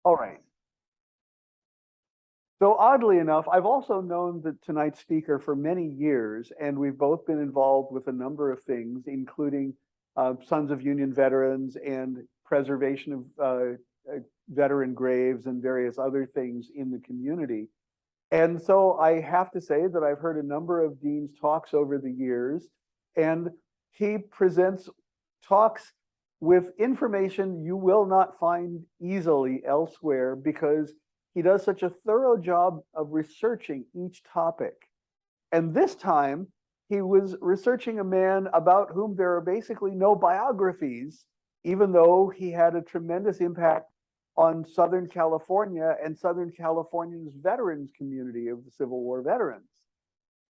All right. So oddly enough, I've also known tonight's speaker for many years, and we've both been involved with a number of things, including Sons of Union veterans and preservation of veteran graves and various other things in the community. And so I have to say that I've heard a number of Dean's talks over the years, and he presents talks with information you will not find easily elsewhere because he does such a thorough job of researching each topic. And this time, he was researching a man about whom there are basically no biographies, even though he had a tremendous impact on Southern California and Southern California's veterans community of the Civil War veterans.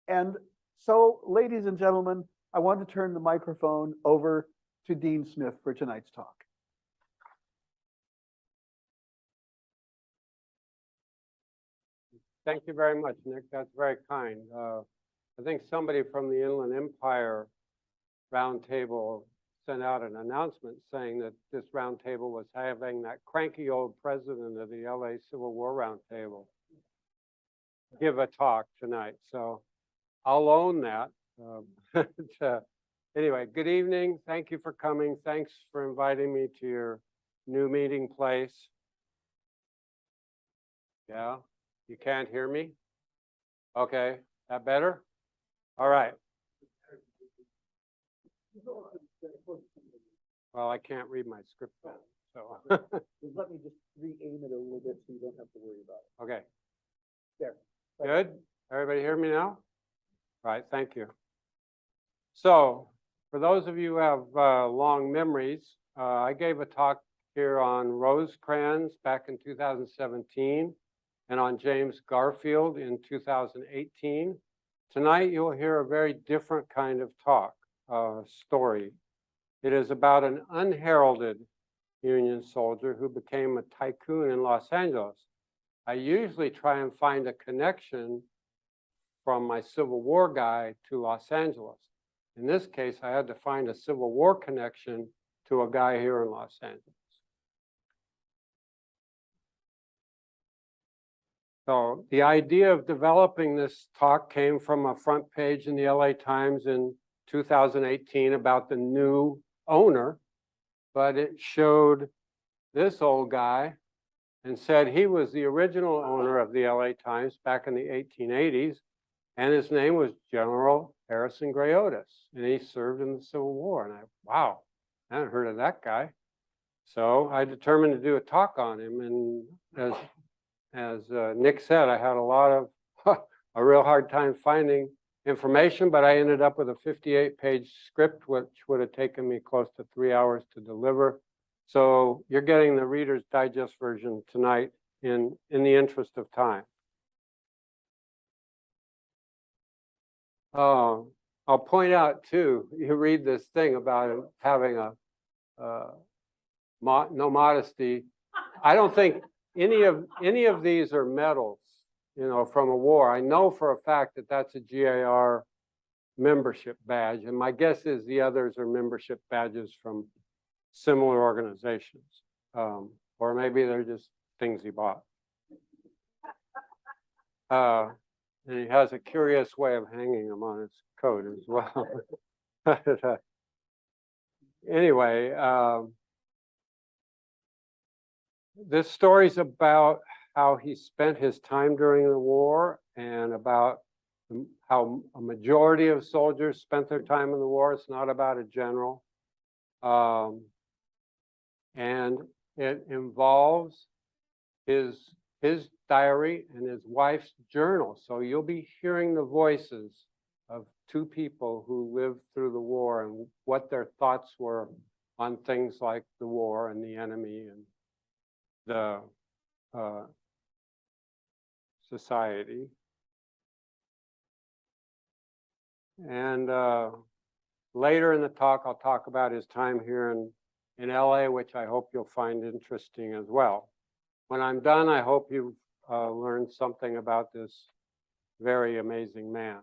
And so, ladies and gentlemen, I want to turn the microphone over to Dean Smith for tonight's talk. Thank you very much, Nick. That's very kind. I think somebody from the Inland Empire Roundtable sent out an announcement saying that this roundtable was having that cranky old president of the LA Civil War Roundtable give a talk tonight. So I'll own that. Anyway, good evening. Thank you for coming. Thanks for inviting me to your new meeting place. Yeah, you can't hear me? Okay, that better? All right. Well, I can't read my script then, so. Let me just re-aim it a little bit so you don't have to worry about it. Okay. There. Good. Everybody hear me now? All right, thank you. So, for those of you who have long memories, I gave a talk here on Rosecrans back in 2017 and on James Garfield in 2018. Tonight, you'll hear a very different kind of talk, story. It is about an unheralded Union soldier who became a tycoon in Los Angeles. I usually try and find a connection from my Civil War guy to Los Angeles. In this case, I had to find a Civil War connection to a guy here in Los Angeles. So the idea of developing this talk came from a front page in the LA Times in 2018 about the new owner, but it showed this old guy and said he was the original owner of the LA Times back in the 1880s, and his name was General Harrison Gray Otis, and he served in the Civil War. And wow, I hadn't heard of that guy. So I determined to do a talk on him, and as Nick said, I had a real hard time finding information, but I ended up with a 58-page script, which would have taken me close to 3 hours to deliver. So you're getting the Reader's Digest version tonight in the interest of time. I'll point out too, you read this thing about him having no modesty. I don't think any of these are medals, you know, from a war. I know for a fact that that's a GAR membership badge, and my guess is the others are membership badges from similar organizations, or maybe they're just things he bought. And he has a curious way of hanging them on his coat as well. Anyway, this story's about how he spent his time during the war and about how a majority of soldiers spent their time in the war. It's not about a general. And it involves his diary and his wife's journal. So you'll be hearing the voices of two people who lived through the war and what their thoughts were on things like the war and the enemy and the society. And later in the talk, I'll talk about his time here in LA, which I hope you'll find interesting as well. When I'm done, I hope you've learned something about this very amazing man.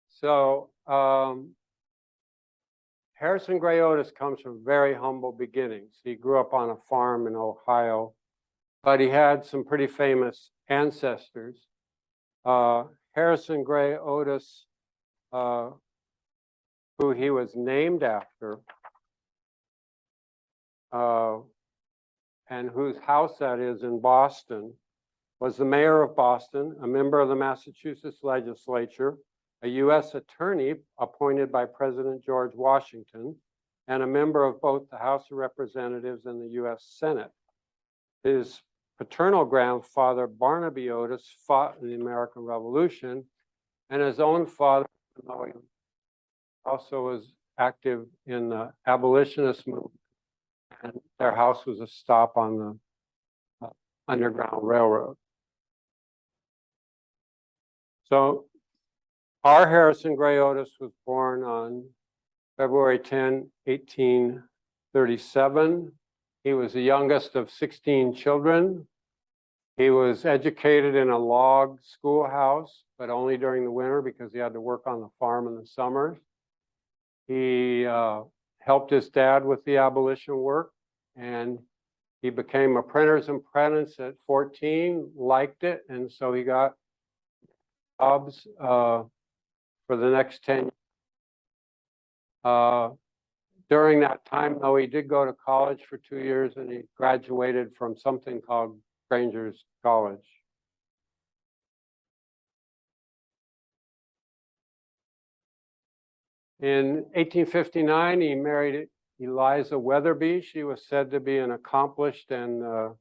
So Harrison Gray Otis comes from very humble beginnings. He grew up on a farm in Ohio, but he had some pretty famous ancestors. Harrison Gray Otis, who he was named after, and whose house that is in Boston, was the mayor of Boston, a member of the Massachusetts legislature, a U.S. attorney appointed by President George Washington, and a member of both the House of Representatives and the U.S. Senate. His paternal grandfather, Barnaby Otis, fought in the American Revolution, and his own father also was active in the abolitionist movement. And their house was a stop on the Underground Railroad. So our Harrison Gray Otis was born on February 10, 1837. He was the youngest of 16 children. He was educated in a log schoolhouse, but only during the winter because he had to work on the farm in the summers. He helped his dad with the abolition work, and he became a printer's apprentice at 14, liked it, and so he got jobs for the next 10 years. During that time, though, he did go to college for 2 years, and he graduated from something called Granger's College. In 1859, he married Eliza Weatherby. She was said to be an accomplished and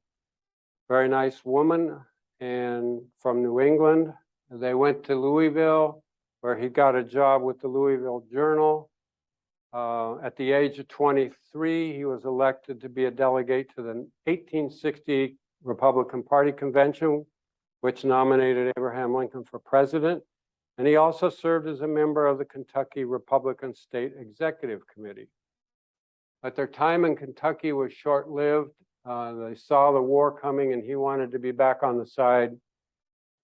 very nice woman, and from New England. They went to Louisville, where he got a job with the Louisville Journal. At the age of 23, he was elected to be a delegate to the 1860 Republican Party convention, which nominated Abraham Lincoln for president. And he also served as a member of the Kentucky Republican State Executive Committee. But their time in Kentucky was short-lived. They saw the war coming, and he wanted to be back on the side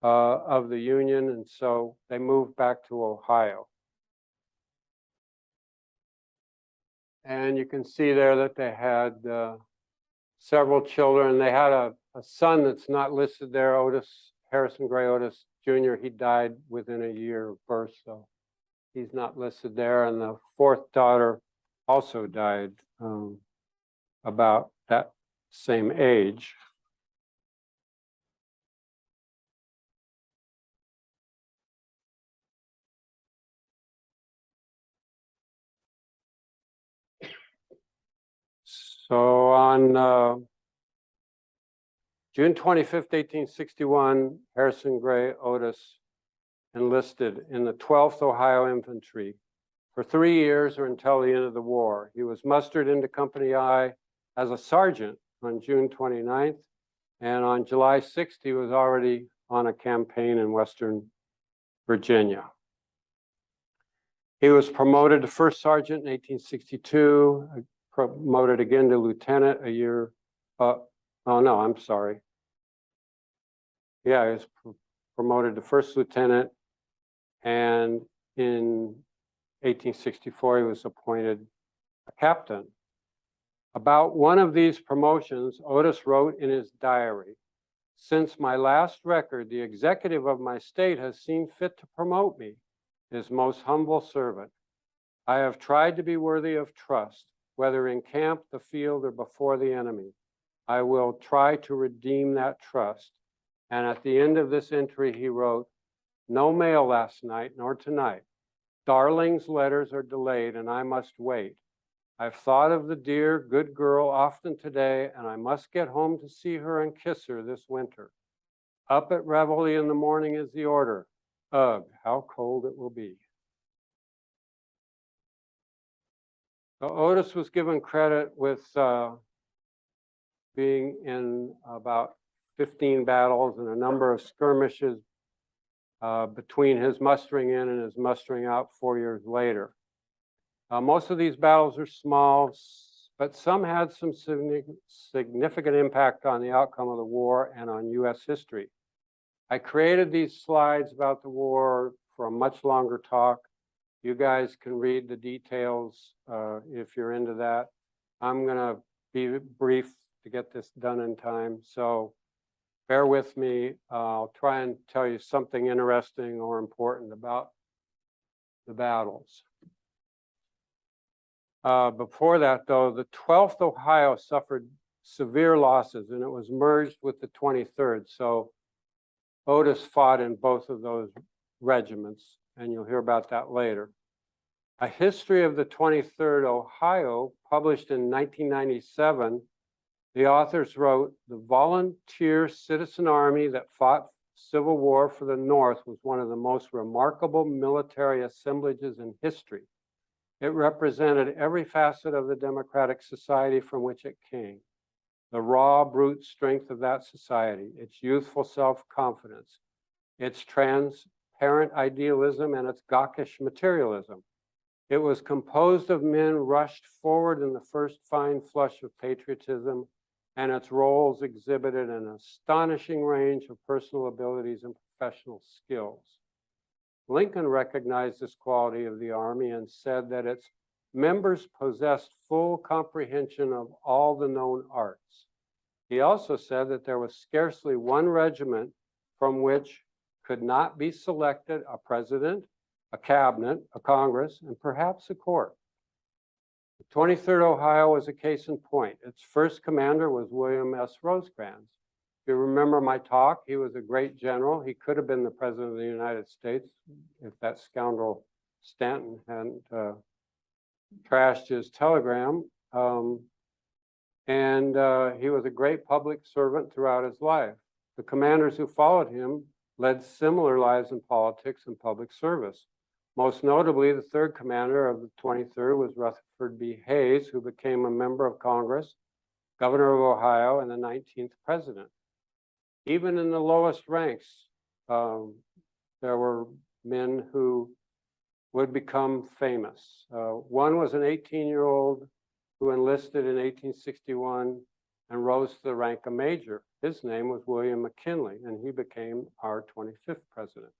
of the Union, and so they moved back to Ohio. And you can see there that they had several children. They had a son that's not listed there, Otis, Harrison Gray Otis Jr. He died within a year of birth, so he's not listed there. And the fourth daughter also died about that same age. So on June 25th, 1861, Harrison Gray Otis enlisted in the 12th Ohio Infantry for 3 years or until the end of the war. He was mustered into Company I as a sergeant on June 29th, and on July 6th, he was already on a campaign in Western Virginia. He was promoted to first sergeant in 1862, promoted again to lieutenant a year, oh no, I'm sorry. Yeah, he was promoted to first lieutenant, and in 1864, he was appointed a captain. About one of these promotions, Otis wrote in his diary, "Since my last record, the executive of my state has seen fit to promote me, his most humble servant. I have tried to be worthy of trust, whether in camp, the field, or before the enemy. I will try to redeem that trust." And at the end of this entry, he wrote, "No mail last night nor tonight. Darling's letters are delayed and I must wait. I've thought of the dear, good girl often today, and I must get home to see her and kiss her this winter. Up at reveille in the morning is the order. Ugh, how cold it will be." So Otis was given credit with being in about 15 battles and a number of skirmishes between his mustering in and his mustering out 4 years later. Most of these battles are small, but some had some significant impact on the outcome of the war and on U.S. history. I created these slides about the war for a much longer talk, You guys can read the details if you're into that. I'm gonna be brief to get this done in time, so bear with me. I'll try and tell you something interesting or important about the battles. Before that, though, the 12th Ohio suffered severe losses, and it was merged with the 23rd. So Otis fought in both of those regiments, and you'll hear about that later. A History of the 23rd Ohio, published in 1997, the authors wrote, "The volunteer citizen army that fought Civil War for the North was one of the most remarkable military assemblages in history. It represented every facet of the democratic society from which it came. The raw, brute strength of that society, its youthful self-confidence, its transparent idealism, and its gawkish materialism. It was composed of men rushed forward in the first fine flush of patriotism, and its roles exhibited an astonishing range of personal abilities and professional skills." Lincoln recognized this quality of the Army and said that its members possessed full comprehension of all the known arts. He also said that there was scarcely one regiment from which could not be selected a president, a cabinet, a Congress, and perhaps a court. The 23rd Ohio was a case in point. Its first commander was William S. Rosecrans. If you remember my talk, he was a great general. He could have been the president of the United States if that scoundrel Stanton hadn't trashed his telegram. He was a great public servant throughout his life. The commanders who followed him led similar lives in politics and public service. Most notably, the third commander of the 23rd was Rutherford B. Hayes, who became a member of Congress, governor of Ohio, and the 19th president. Even in the lowest ranks, there were men who would become famous. One was an 18-year-old who enlisted in 1861 and rose to the rank of major. His name was William McKinley, and he became our 25th president.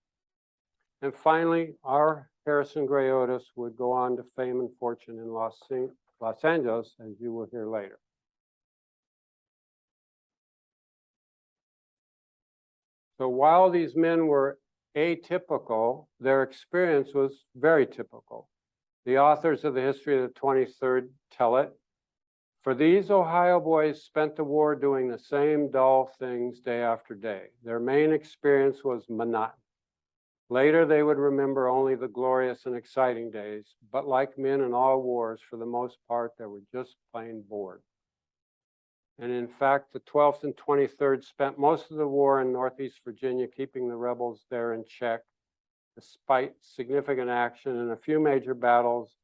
And finally, our Harrison Gray Otis would go on to fame and fortune in Los Angeles, as you will hear later. So while these men were atypical, their experience was very typical. The authors of the History of the 23rd tell it. For these Ohio boys spent the war doing the same dull things day after day. Their main experience was monotony. Later, they would remember only the glorious and exciting days, but like men in all wars, for the most part, they were just plain bored. And in fact, the 12th and 23rd spent most of the war in Northeast Virginia, keeping the rebels there in check. Despite significant action in a few major battles,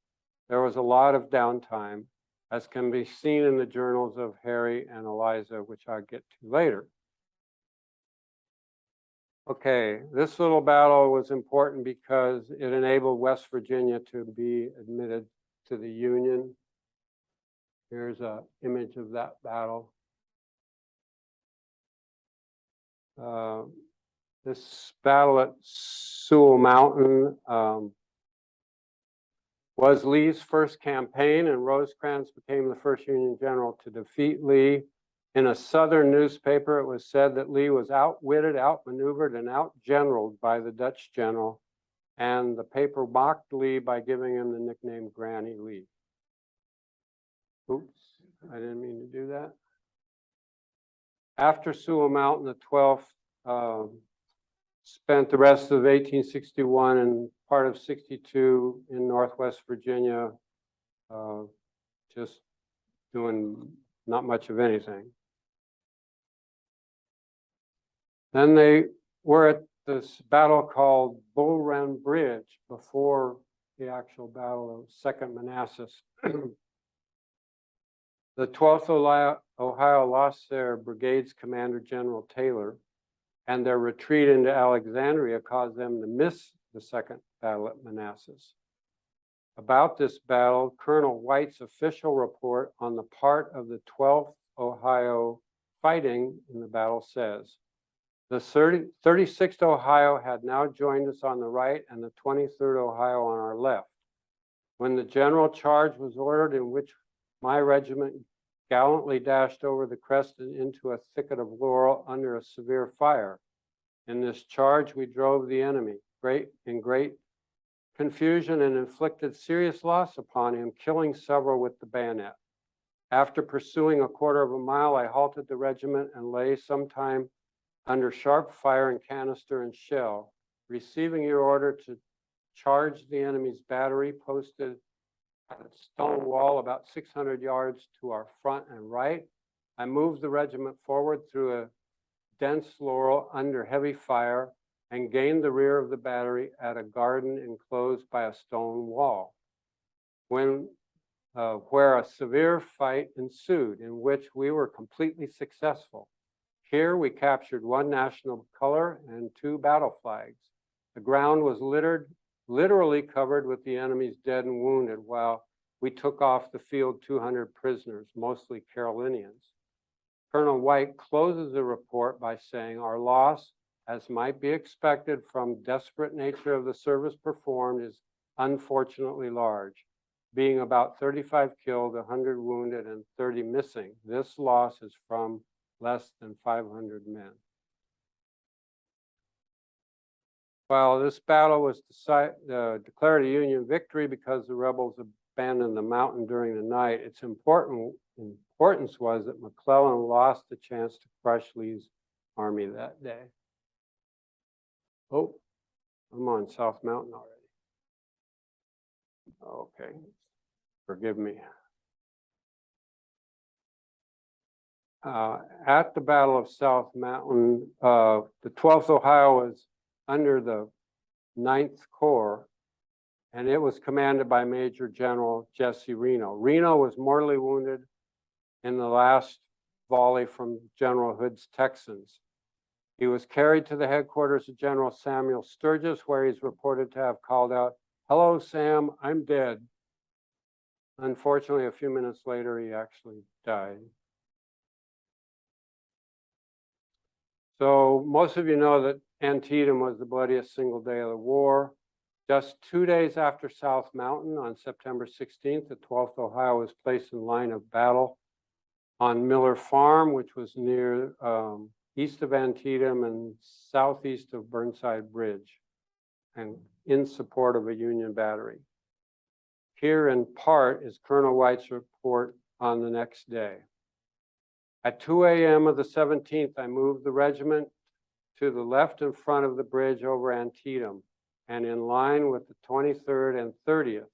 there was a lot of downtime, as can be seen in the journals of Harry and Eliza, which I'll get to later. Okay, this little battle was important because it enabled West Virginia to be admitted to the Union. Here's an image of that battle. This battle at Sewell Mountain was Lee's first campaign, and Rosecrans became the first Union general to defeat Lee. In a Southern newspaper, it was said that Lee was outwitted, outmaneuvered, and outgeneraled by the Dutch general, and the paper mocked Lee by giving him the nickname Granny Lee. Oops, I didn't mean to do that. After Sewell Mountain, the 12th spent the rest of 1861 and part of 62 in Northwest Virginia, just doing not much of anything. Then they were at this battle called Bull Run Bridge before the actual battle of Second Manassas. The 12th Ohio lost their brigade's commander, General Taylor, and their retreat into Alexandria caused them to miss the second battle at Manassas. About this battle, Colonel White's official report on the part of the 12th Ohio fighting in the battle says, The 36th Ohio had now joined us on the right and the 23rd Ohio on our left. When the general charge was ordered, in which my regiment gallantly dashed over the crest and into a thicket of laurel under a severe fire. In this charge, we drove the enemy in great confusion and inflicted serious loss upon him, killing several with the bayonet. After pursuing a quarter of a mile, I halted the regiment and lay some time under sharp fire and canister and shell. Receiving your order to charge the enemy's battery posted at a stone wall about 600 yards to our front and right, I moved the regiment forward through a dense laurel under heavy fire and gained the rear of the battery at a garden enclosed by a stone wall, where a severe fight ensued, in which we were completely successful. Here we captured one national color and 2 battle flags. The ground was literally covered with the enemy's dead and wounded, while we took off the field 200 prisoners, mostly Carolinians. Colonel White closes the report by saying, our loss, as might be expected from desperate nature of the service performed, is unfortunately large, being about 35 killed, 100 wounded, and 30 missing. This loss is from less than 500 men. While this battle was declared a Union victory because the rebels abandoned the mountain during the night, its importance was that McClellan lost the chance to crush Lee's army that day. Oh, I'm on South Mountain already. Okay, forgive me. At the Battle of South Mountain, the 12th Ohio was under the 9th Corps, and it was commanded by Major General Jesse Reno. Reno was mortally wounded in the last volley from General Hood's Texans. He was carried to the headquarters of General Samuel Sturgis, where he's reported to have called out, "Hello, Sam, I'm dead." Unfortunately, a few minutes later, he actually died. So most of you know that Antietam was the bloodiest single day of the war. Just 2 days after South Mountain, on September 16th, the 12th Ohio was placed in line of battle on Miller Farm, which was near east of Antietam and southeast of Burnside Bridge, and in support of a Union battery. Here in part is Colonel White's report on the next day. At 2 a.m. of the 17th, I moved the regiment to the left in front of the bridge over Antietam and in line with the 23rd and 30th,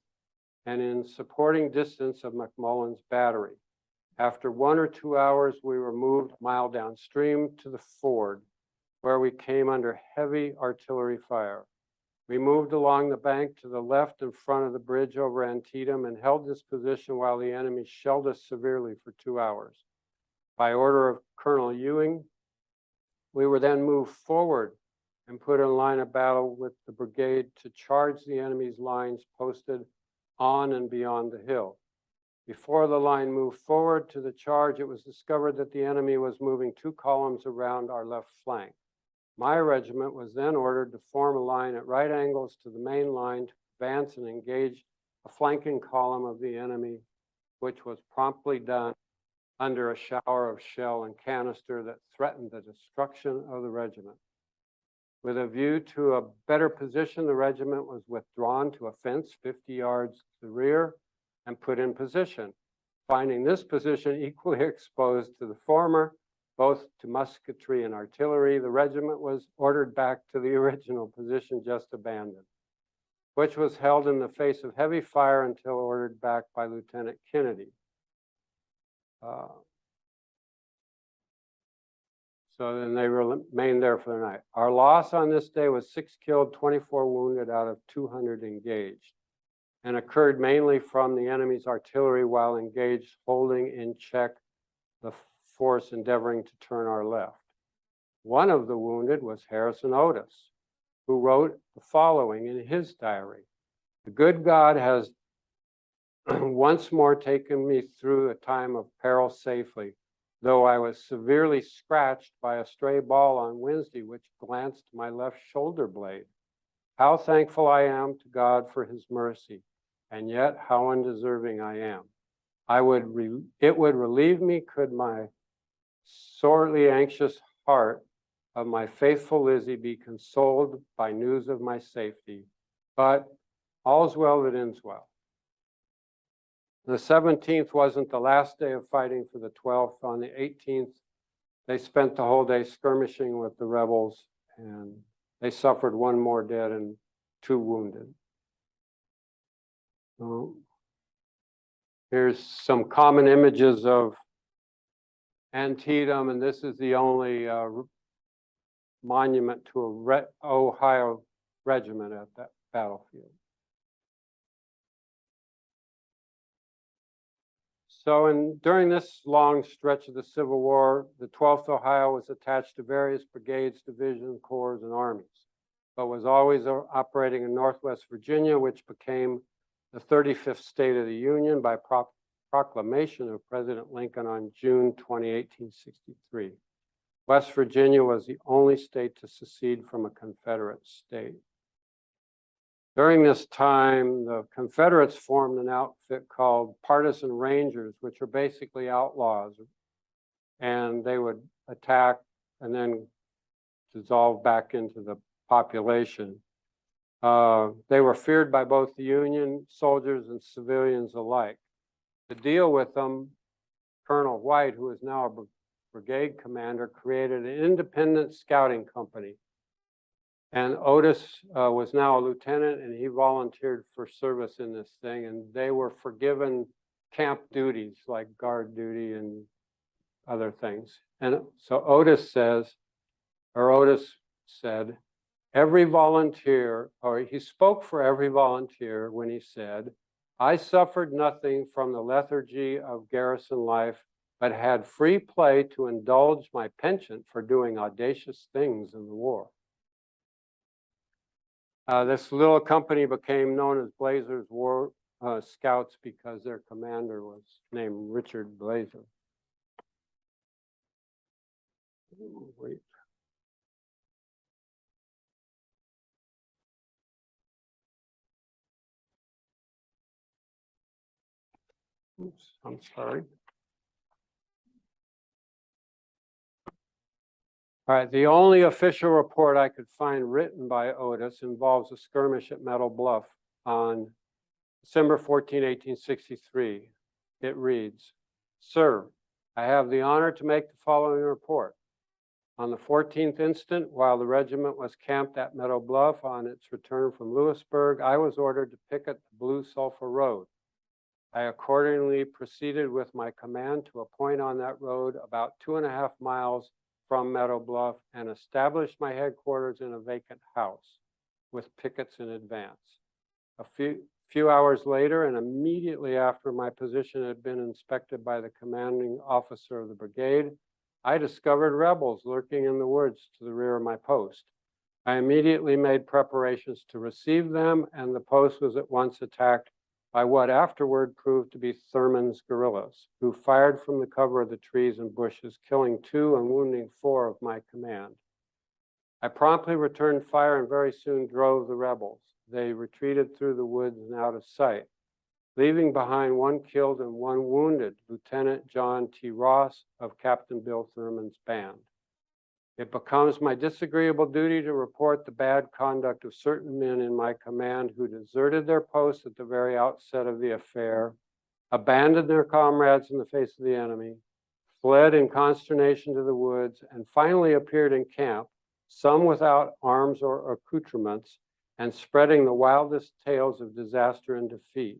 and in supporting distance of McMullen's battery. After 1 or 2 hours, we were moved a mile downstream to the ford, where we came under heavy artillery fire. We moved along the bank to the left in front of the bridge over Antietam and held this position while the enemy shelled us severely for 2 hours. By order of Colonel Ewing, we were then moved forward and put in line of battle with the brigade to charge the enemy's lines posted on and beyond the hill. Before the line moved forward to the charge, it was discovered that the enemy was moving 2 columns around our left flank. My regiment was then ordered to form a line at right angles to the main line to advance and engage a flanking column of the enemy, which was promptly done under a shower of shell and canister that threatened the destruction of the regiment. With a view to a better position, the regiment was withdrawn to a fence 50 yards to the rear and put in position. Finding this position equally exposed to the former, both to musketry and artillery, the regiment was ordered back to the original position just abandoned, which was held in the face of heavy fire until ordered back by Lieutenant Kennedy. So then they remained there for the night. Our loss on this day was 6 killed, 24 wounded out of 200 engaged, and occurred mainly from the enemy's artillery while engaged, holding in check the force endeavoring to turn our left. One of the wounded was Harrison Otis, who wrote the following in his diary: "The good God has once more taken me through a time of peril safely. though I was severely scratched by a stray ball on Wednesday, which glanced my left shoulder blade. How thankful I am to God for his mercy, and yet how undeserving I am. It would relieve me could my sorely anxious heart of my faithful Lizzie be consoled by news of my safety, but all's well that ends well. The 17th wasn't the last day of fighting for the 12th. On the 18th, they spent the whole day skirmishing with the rebels, and they suffered 1 more dead and 2 wounded. Here's some common images of Antietam, and this is the only monument to a Ohio regiment at that battlefield. So during this long stretch of the Civil War, the 12th Ohio was attached to various brigades, divisions, corps, and armies, but was always operating in Northwest Virginia, which became the 35th state of the Union by proclamation of President Lincoln on June 20, 1863. West Virginia was the only state to secede from a Confederate state. During this time, the Confederates formed an outfit called Partisan Rangers, which are basically outlaws, and they would attack and then dissolve back into the population. They were feared by both the Union soldiers and civilians alike. To deal with them, Colonel White, who is now a brigade commander, created an independent scouting company. And Otis was now a lieutenant, and he volunteered for service in this thing, and they were forgiven camp duties like guard duty and other things. And so Otis said, every volunteer, or he spoke for every volunteer when he said, I suffered nothing from the lethargy of garrison life, but had free play to indulge my penchant for doing audacious things in the war. This little company became known as Blazer's War Scouts because their commander was named Richard Blazer. Wait. Oops, I'm sorry. All right, the only official report I could find written by Otis involves a skirmish at Meadow Bluff on December 14, 1863. It reads, Sir, I have the honor to make the following report. On the 14th instant, while the regiment was camped at Meadow Bluff on its return from Lewisburg, I was ordered to picket the Blue Sulphur Road. I accordingly proceeded with my command to a point on that road about 2.5 miles from Meadow Bluff and established my headquarters in a vacant house with pickets in advance. A few hours later, and immediately after my position had been inspected by the commanding officer of the brigade, I discovered rebels lurking in the woods to the rear of my post. I immediately made preparations to receive them, and the post was at once attacked by what afterward proved to be Thurman's guerrillas, who fired from the cover of the trees and bushes, killing 2 and wounding 4 of my command. I promptly returned fire and very soon drove the rebels. They retreated through the woods and out of sight, leaving behind 1 killed and 1 wounded, Lieutenant John T. Ross of Captain Bill Thurman's band. It becomes my disagreeable duty to report the bad conduct of certain men in my command who deserted their posts at the very outset of the affair, abandoned their comrades in the face of the enemy, fled in consternation to the woods, and finally appeared in camp, some without arms or accoutrements, and spreading the wildest tales of disaster and defeat.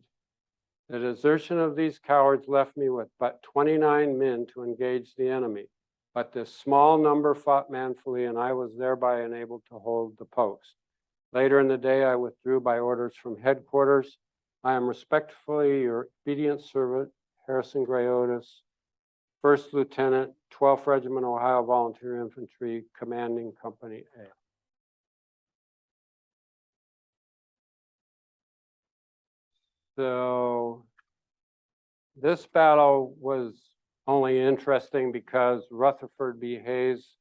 The desertion of these cowards left me with but 29 men to engage the enemy. But this small number fought manfully, and I was thereby enabled to hold the post. Later in the day, I withdrew by orders from headquarters. I am respectfully your obedient servant, Harrison Gray Otis, 1st Lieutenant, 12th Regiment, Ohio Volunteer Infantry, Commanding Company A. So this battle was only interesting because Rutherford B. Hayes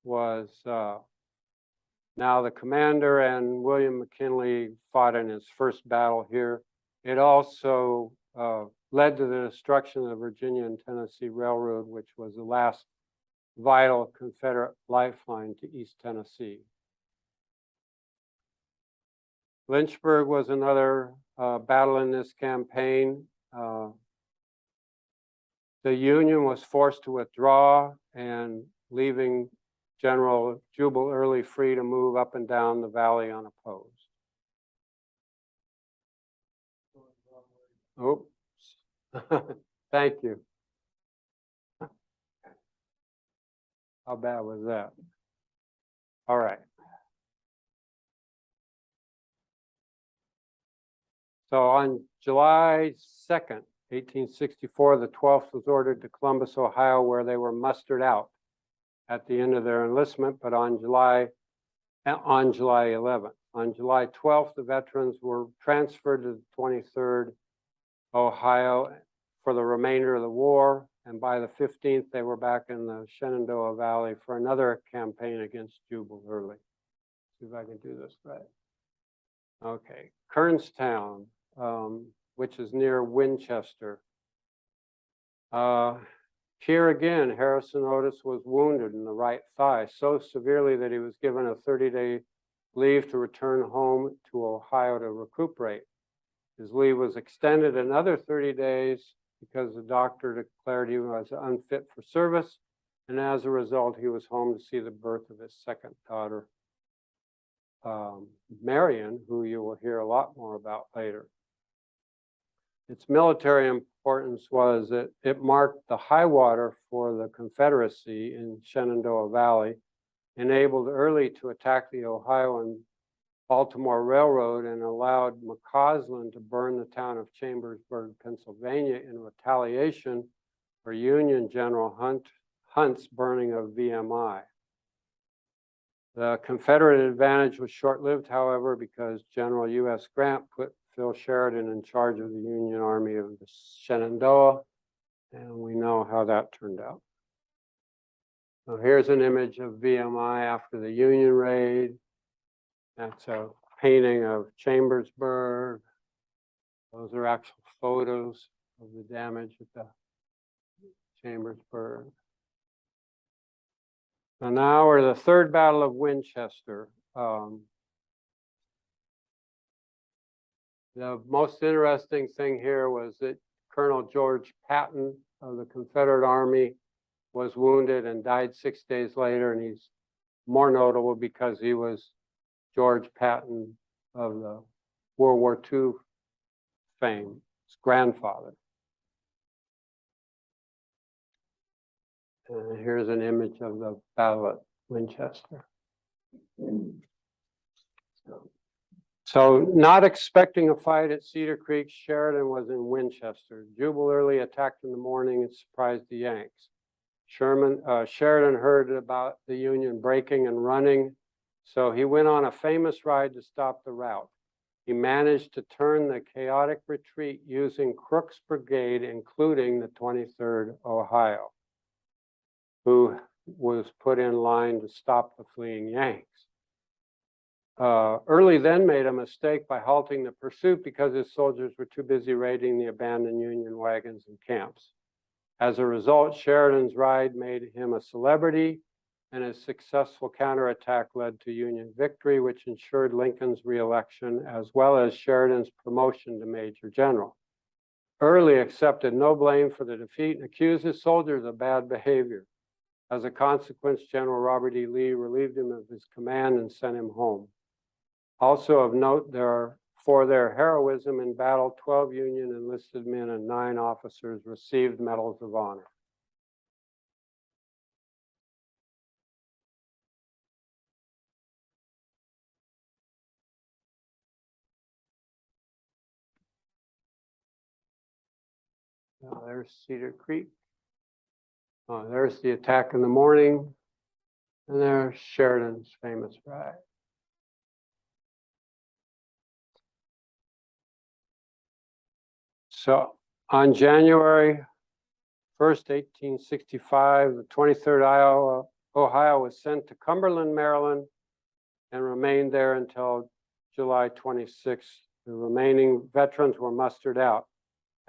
was now the commander, and William McKinley fought in his first battle here. It also led to the destruction of the Virginia and Tennessee Railroad, which was the last vital Confederate lifeline to East Tennessee. Lynchburg was another battle in this campaign. The Union was forced to withdraw, and leaving General Jubal Early free to move up and down the valley unopposed. Oops. Thank you. How bad was that? All right. So on July 2nd, 1864, the 12th was ordered to Columbus, Ohio, where they were mustered out at the end of their enlistment, but on July 11th. On July 12th, the veterans were transferred to the 23rd Ohio for the remainder of the war, and by the 15th, they were back in the Shenandoah Valley for another campaign against Jubal Early. See if I can do this right. Okay, Kernstown, which is near Winchester. Here again, Harrison Otis was wounded in the right thigh so severely that he was given a 30-day leave to return home to Ohio to recuperate. His leave was extended another 30 days because the doctor declared he was unfit for service, and as a result, he was home to see the birth of his second daughter, Marion, who you will hear a lot more about later. Its military importance was that it marked the high water for the Confederacy in Shenandoah Valley, enabled Early to attack the Ohio and Baltimore Railroad, and allowed McCausland to burn the town of Chambersburg, Pennsylvania, in retaliation for Union General Hunt's burning of VMI. The Confederate advantage was short-lived, however, because General U.S. Grant put Phil Sheridan in charge of the Union Army of the Shenandoah, and we know how that turned out. So here's an image of VMI after the Union raid. That's a painting of Chambersburg. Those are actual photos of the damage at the Chambersburg. And now we're the Third Battle of Winchester. The most interesting thing here was that Colonel George Patton of the Confederate Army was wounded and died 6 days later, and he's more notable because he was George Patton of the World War II fame, his grandfather. And here's an image of the battle at Winchester. So not expecting a fight at Cedar Creek, Sheridan was in Winchester. Jubal Early attacked in the morning and surprised the Yanks. Sheridan heard about the Union breaking and running, so he went on a famous ride to stop the rout. He managed to turn the chaotic retreat using Crook's brigade, including the 23rd Ohio, who was put in line to stop the fleeing Yanks. Early then made a mistake by halting the pursuit because his soldiers were too busy raiding the abandoned Union wagons and camps. As a result, Sheridan's ride made him a celebrity, and his successful counterattack led to Union victory, which ensured Lincoln's reelection, as well as Sheridan's promotion to Major General. Early accepted no blame for the defeat and accused his soldiers of bad behavior. As a consequence, General Robert E. Lee relieved him of his command and sent him home. Also of note, for their heroism in battle, 12 Union enlisted men and 9 officers received medals of honor. Now there's Cedar Creek. There's the attack in the morning. And there's Sheridan's famous ride. So on January 1st, 1865, the 23rd Ohio was sent to Cumberland, Maryland, and remained there until July 26th. The remaining veterans were mustered out.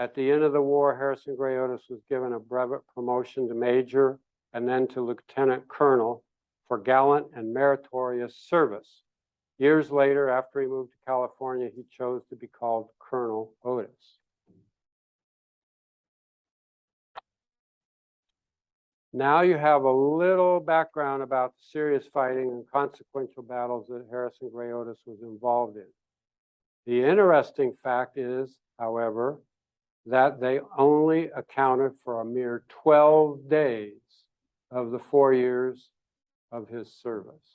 At the end of the war, Harrison Gray Otis was given a brevet promotion to major and then to lieutenant colonel for gallant and meritorious service. Years later, after he moved to California, he chose to be called Colonel Otis. Now you have a little background about the serious fighting and consequential battles that Harrison Gray Otis was involved in. The interesting fact is, however, that they only accounted for a mere 12 days of the 4 years of his service.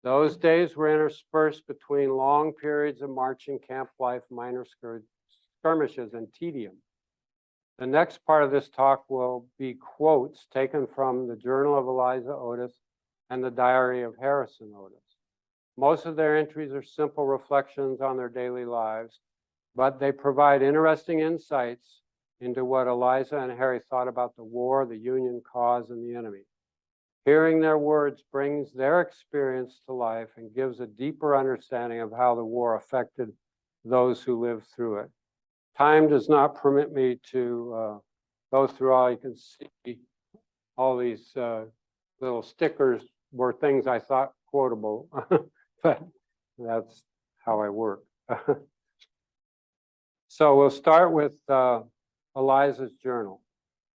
Those days were interspersed between long periods of marching, camp life, minor skirmishes, and tedium. The next part of this talk will be quotes taken from the Journal of Eliza Otis and the Diary of Harrison Otis. Most of their entries are simple reflections on their daily lives, but they provide interesting insights into what Eliza and Harry thought about the war, the Union cause, and the enemy. Hearing their words brings their experience to life and gives a deeper understanding of how the war affected those who lived through it. Time does not permit me to go through all. You can see all these little stickers were things I thought quotable, but that's how I work. So we'll start with Eliza's journal.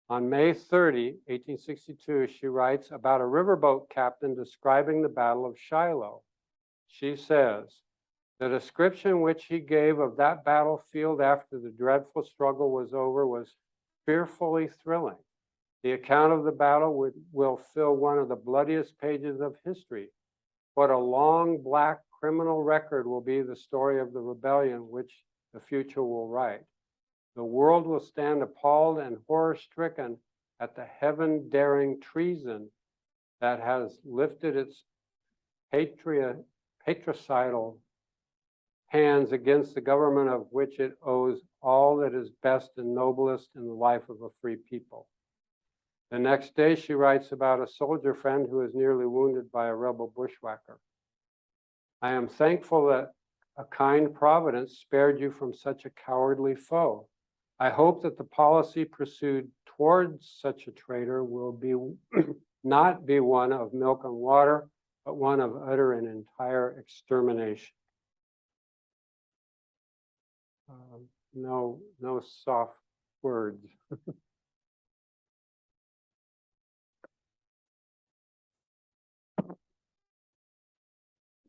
On May 30, 1862, she writes about a riverboat captain describing the Battle of Shiloh. She says, "The description which he gave of that battlefield after the dreadful struggle was over was fearfully thrilling. The account of the battle will fill one of the bloodiest pages of history. What a long, black criminal record will be the story of the rebellion which the future will write. The world will stand appalled and horror-stricken at the heaven-daring treason that has lifted its patricidal hands against the government of which it owes all that is best and noblest in the life of a free people." The next day, she writes about a soldier friend who was nearly wounded by a rebel bushwhacker. "I am thankful that a kind providence spared you from such a cowardly foe. I hope that the policy pursued towards such a traitor will be not be one of milk and water, but one of utter and entire extermination." No soft words.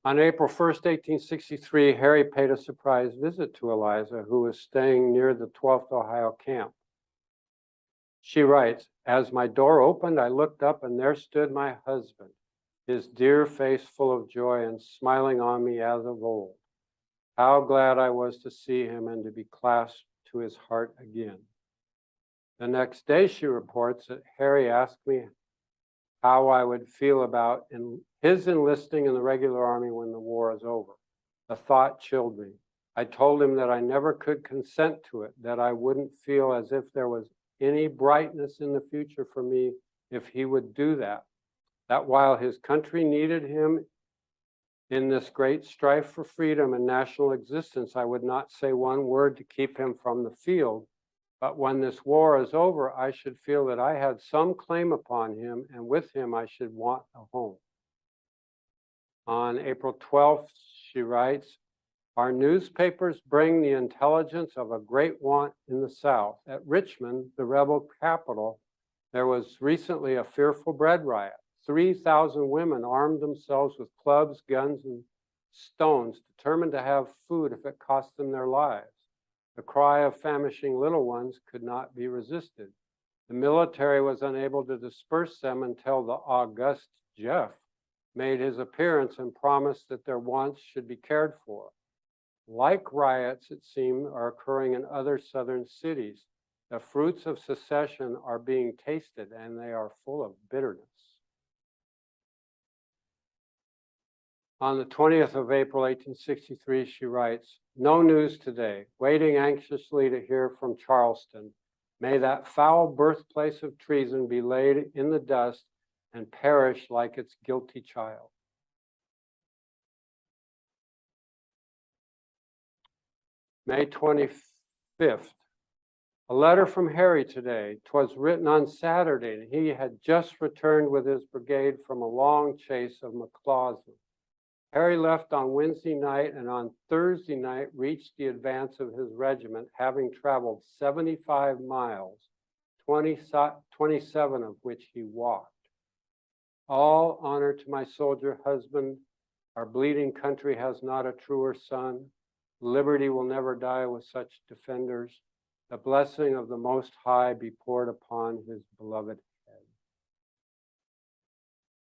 On April 1st, 1863, Harry paid a surprise visit to Eliza, who was staying near the 12th Ohio camp. She writes, "As my door opened, I looked up and there stood my husband, his dear face full of joy and smiling on me as of old. How glad I was to see him and to be clasped to his heart again." The next day, she reports that Harry asked me how I would feel about his enlisting in the regular army when the war is over. The thought chilled me. I told him that I never could consent to it, that I wouldn't feel as if there was any brightness in the future for me if he would do that while his country needed him in this great strife for freedom and national existence, I would not say one word to keep him from the field. But when this war is over, I should feel that I had some claim upon him, and with him I should want a home. On April 12th, she writes, "Our newspapers bring the intelligence of a great want in the South. At Richmond, the rebel capital, there was recently a fearful bread riot. 3,000 women armed themselves with clubs, guns, and stones, determined to have food if it cost them their lives. The cry of famishing little ones could not be resisted. The military was unable to disperse them until the august Jeff made his appearance and promised that their wants should be cared for. Like riots, it seemed, are occurring in other southern cities. The fruits of secession are being tasted, and they are full of bitterness." On the 20th of April, 1863, she writes, "No news today. Waiting anxiously to hear from Charleston. May that foul birthplace of treason be laid in the dust and perish like its guilty child. May 25th. A letter from Harry today. 'Twas written on Saturday, and he had just returned with his brigade from a long chase of McCausland. Harry left on Wednesday night and on Thursday night reached the advance of his regiment, having traveled 75 miles, 27 of which he walked. All honor to my soldier husband. Our bleeding country has not a truer son. Liberty will never die with such defenders. The blessing of the Most High be poured upon his beloved head.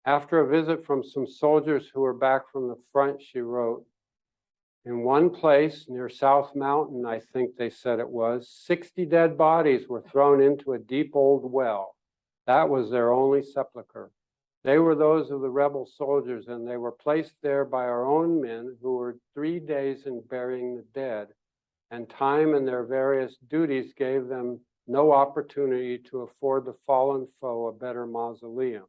After a visit from some soldiers who were back from the front, she wrote, in one place near South Mountain, I think they said it was, 60 dead bodies were thrown into a deep old well. That was their only sepulcher. They were those of the rebel soldiers, and they were placed there by our own men who were 3 days in burying the dead, and time and their various duties gave them no opportunity to afford the fallen foe a better mausoleum.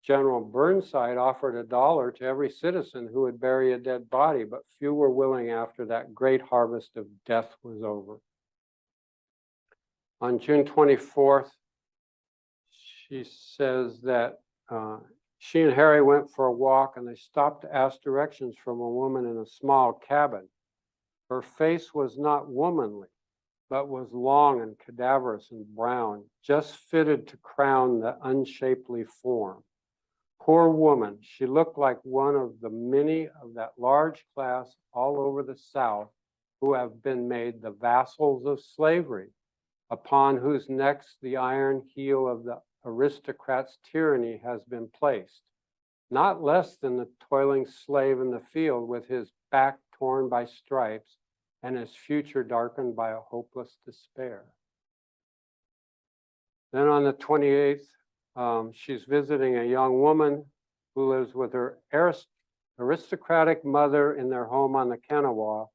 General Burnside offered $1 to every citizen who would bury a dead body, but few were willing after that great harvest of death was over. On June 24th, she says that she and Harry went for a walk and they stopped to ask directions from a woman in a small cabin. Her face was not womanly, but was long and cadaverous and brown, just fitted to crown the unshapely form. Poor woman, she looked like one of the many of that large class all over the South who have been made the vassals of slavery, upon whose necks the iron heel of the aristocrat's tyranny has been placed, not less than the toiling slave in the field with his back torn by stripes and his future darkened by a hopeless despair. Then on the 28th, she's visiting a young woman who lives with her aristocratic mother in their home on the Kanawha,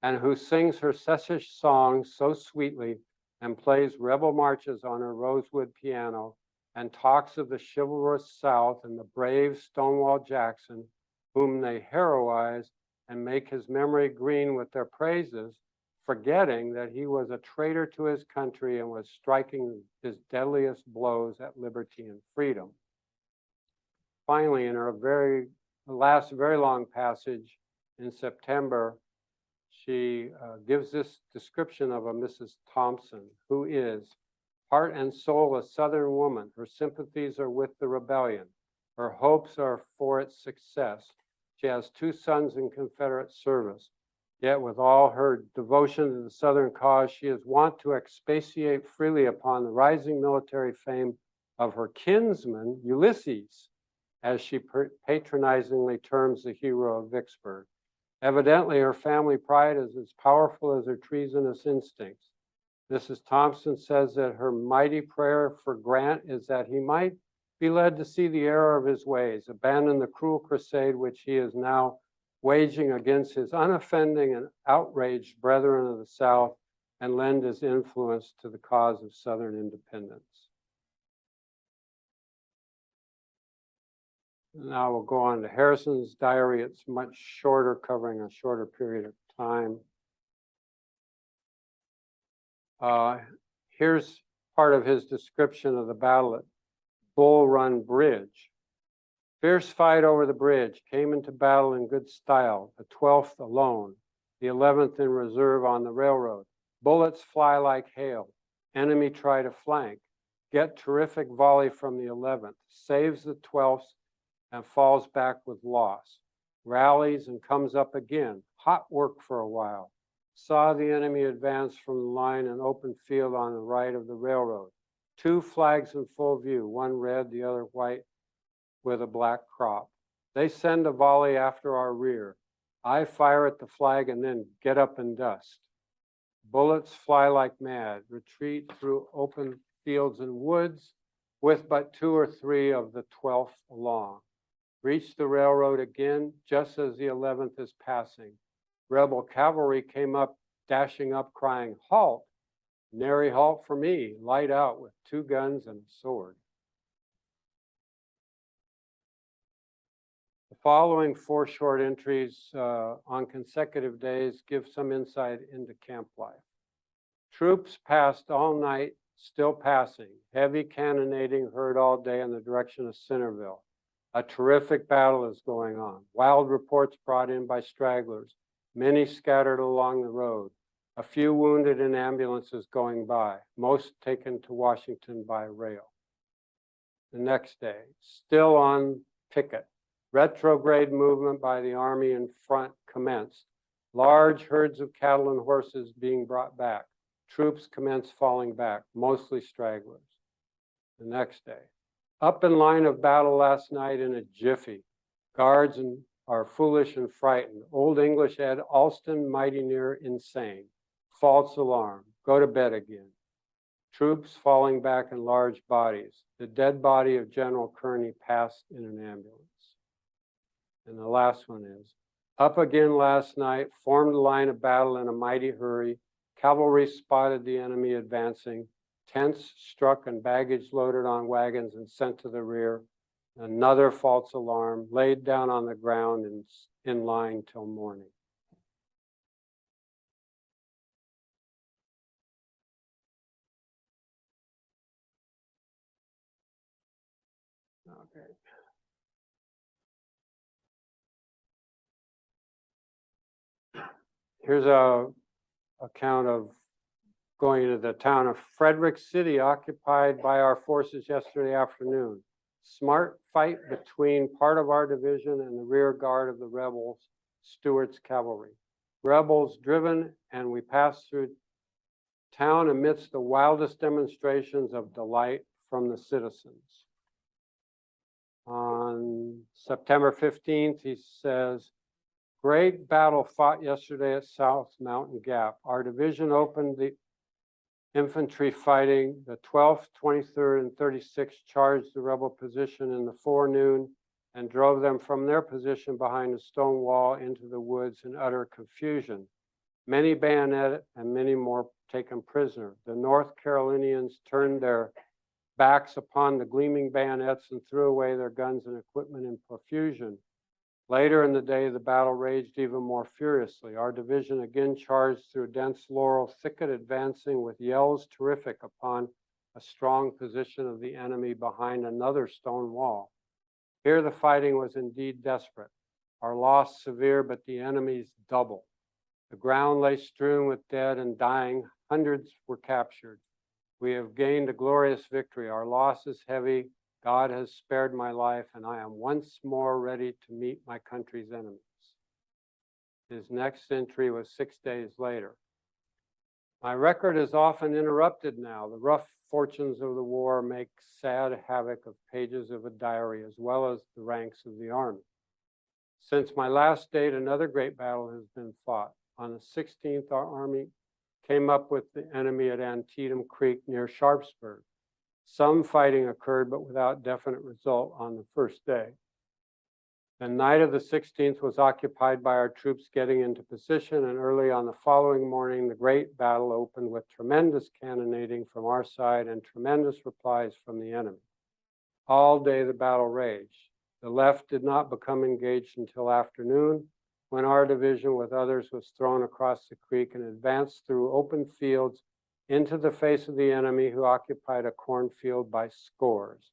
and who sings her sessish songs so sweetly and plays rebel marches on her rosewood piano and talks of the chivalrous South and the brave Stonewall Jackson, whom they heroize and make his memory green with their praises, forgetting that he was a traitor to his country and was striking his deadliest blows at liberty and freedom. Finally, in her last very long passage in September, she gives this description of a Mrs. Thompson, who is heart and soul a Southern woman. Her sympathies are with the rebellion. Her hopes are for its success. She has 2 sons in Confederate service. Yet with all her devotion to the Southern cause, she is wont to expatiate freely upon the rising military fame of her kinsman, Ulysses, as she patronizingly terms the hero of Vicksburg. Evidently, her family pride is as powerful as her treasonous instincts. Mrs. Thompson says that her mighty prayer for Grant is that he might be led to see the error of his ways, abandon the cruel crusade which he is now waging against his unoffending and outraged brethren of the South, and lend his influence to the cause of Southern independence. Now we'll go on to Harrison's diary. It's much shorter, covering a shorter period of time. Here's part of his description of the battle at Bull Run Bridge. Fierce fight over the bridge, came into battle in good style, the 12th alone, the 11th in reserve on the railroad. Bullets fly like hail. Enemy try to flank. Get terrific volley from the 11th. Saves the 12th and falls back with loss. Rallies and comes up again. Hot work for a while. Saw the enemy advance from the line in open field on the right of the railroad. 2 flags in full view, one red, the other white, with a black crop. They send a volley after our rear. I fire at the flag and then get up and dust. Bullets fly like mad, retreat through open fields and woods with but 2 or 3 of the 12th along. Reach the railroad again just as the 11th is passing. Rebel cavalry came up, dashing up, crying, "Halt!" Nary halt for me, light out with 2 guns and a sword. The following 4 short entries on consecutive days give some insight into camp life. Troops passed all night, still passing. Heavy cannonading heard all day in the direction of Centerville. A terrific battle is going on. Wild reports brought in by stragglers, many scattered along the road. A few wounded in ambulances going by, most taken to Washington by rail. The next day, still on picket, retrograde movement by the army in front commenced. Large herds of cattle and horses being brought back. Troops commenced falling back, mostly stragglers. The next day, up in line of battle last night in a jiffy. Guards are foolish and frightened. Old English Ed Alston mighty near insane. False alarm, go to bed again. Troops falling back in large bodies. The dead body of General Kearney passed in an ambulance. And the last one is, up again last night, formed a line of battle in a mighty hurry. Cavalry spotted the enemy advancing. Tents struck and baggage loaded on wagons and sent to the rear. Another false alarm, laid down on the ground and in line till morning. Okay. Here's a account of going to the town of Frederick City, occupied by our forces yesterday afternoon. Smart fight between part of our division and the rear guard of the rebels, Stewart's cavalry. Rebels driven, and we passed through town amidst the wildest demonstrations of delight from the citizens. On September 15th, he says, great battle fought yesterday at South Mountain Gap. Our division opened the infantry fighting. The 12th, 23rd, and 36th charged the rebel position in the forenoon and drove them from their position behind a stone wall into the woods in utter confusion. Many bayoneted and many more taken prisoner. The North Carolinians turned their backs upon the gleaming bayonets and threw away their guns and equipment in profusion. Later in the day, the battle raged even more furiously. Our division again charged through a dense laurel thicket, advancing with yells terrific upon a strong position of the enemy behind another stone wall. Here the fighting was indeed desperate. Our loss severe, but the enemy's double. The ground lay strewn with dead and dying. Hundreds were captured. We have gained a glorious victory. Our loss is heavy. God has spared my life, and I am once more ready to meet my country's enemies. His next entry was 6 days later. My record is often interrupted now. The rough fortunes of the war make sad havoc of pages of a diary, as well as the ranks of the army. Since my last date, another great battle has been fought. On the 16th, our army came up with the enemy at Antietam Creek near Sharpsburg. Some fighting occurred, but without definite result on the first day. The night of the 16th was occupied by our troops getting into position, and early on the following morning, the great battle opened with tremendous cannonading from our side and tremendous replies from the enemy. All day the battle raged. The left did not become engaged until afternoon, when our division with others was thrown across the creek and advanced through open fields into the face of the enemy, who occupied a cornfield by scores.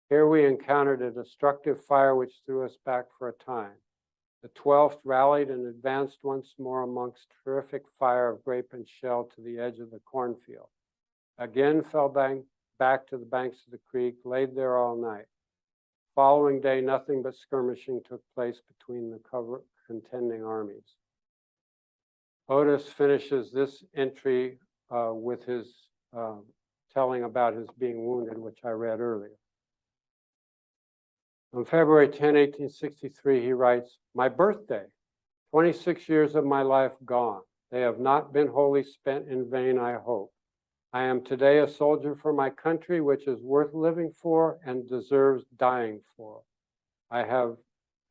Here we encountered a destructive fire which threw us back for a time. The 12th rallied and advanced once more amongst terrific fire of grape and shell to the edge of the cornfield. Again fell back to the banks of the creek, laid there all night. Following day, nothing but skirmishing took place between the contending armies. Otis finishes this entry with his telling about his being wounded, which I read earlier. On February 10, 1863, he writes, my birthday, 26 years of my life gone. They have not been wholly spent in vain, I hope. I am today a soldier for my country, which is worth living for and deserves dying for. I have